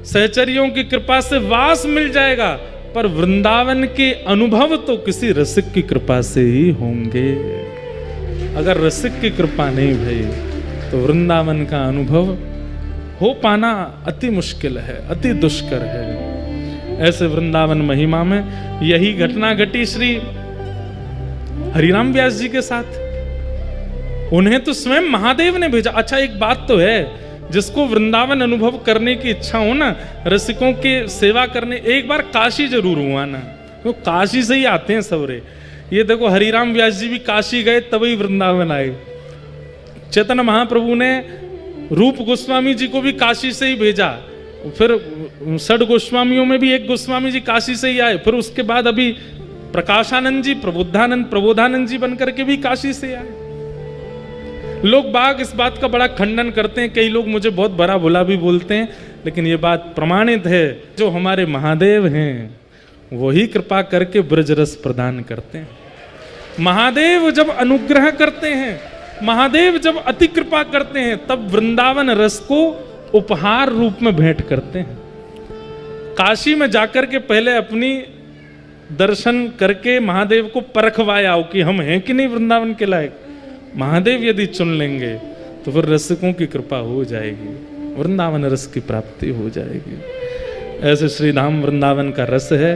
सहचरियों की कृपा से वास मिल जाएगा, पर वृंदावन के अनुभव तो किसी रसिक की कृपा से ही होंगे। अगर रसिक की कृपा नहीं भई तो वृंदावन का अनुभव हो पाना अति मुश्किल है, अति दुष्कर है। ऐसे वृंदावन महिमा में यही घटना घटी श्री हरिराम व्यास जी के साथ। उन्हें तो स्वयं महादेव ने भेजा। अच्छा, एक बात तो है, जिसको वृंदावन अनुभव करने की इच्छा हो ना, रसिकों के सेवा करने, एक बार काशी जरूर हुआ ना, वो काशी से ही आते हैं सवरे। ये देखो हरिराम व्यास जी भी काशी गए तभी वृंदावन आए। चैतन्य महाप्रभु ने रूप गोस्वामी जी को भी काशी से ही भेजा, फिर षड गोस्वामियों में भी एक गोस्वामी जी काशी से ही आए, फिर उसके बाद अभी प्रकाशानंद जी प्रबोधानंद जी बनकर के भी काशी से आए। लोग बाग इस बात का बड़ा खंडन करते हैं, कई लोग मुझे बहुत बड़ा बुला भी बोलते हैं, लेकिन ये बात प्रमाणित है, जो हमारे महादेव हैं वही कृपा करके ब्रज रस प्रदान करते हैं। महादेव जब अनुग्रह करते हैं, महादेव जब अति कृपा करते हैं, तब वृंदावन रस को उपहार रूप में भेंट करते हैं। काशी में जाकर के पहले अपनी दर्शन करके महादेव को परखवाया कि हम हैं कि नहीं वृंदावन के लायक। महादेव यदि चुन लेंगे तो फिर रसिकों की कृपा हो जाएगी, वृंदावन रस की प्राप्ति हो जाएगी। ऐसे श्री धाम वृंदावन का रस है।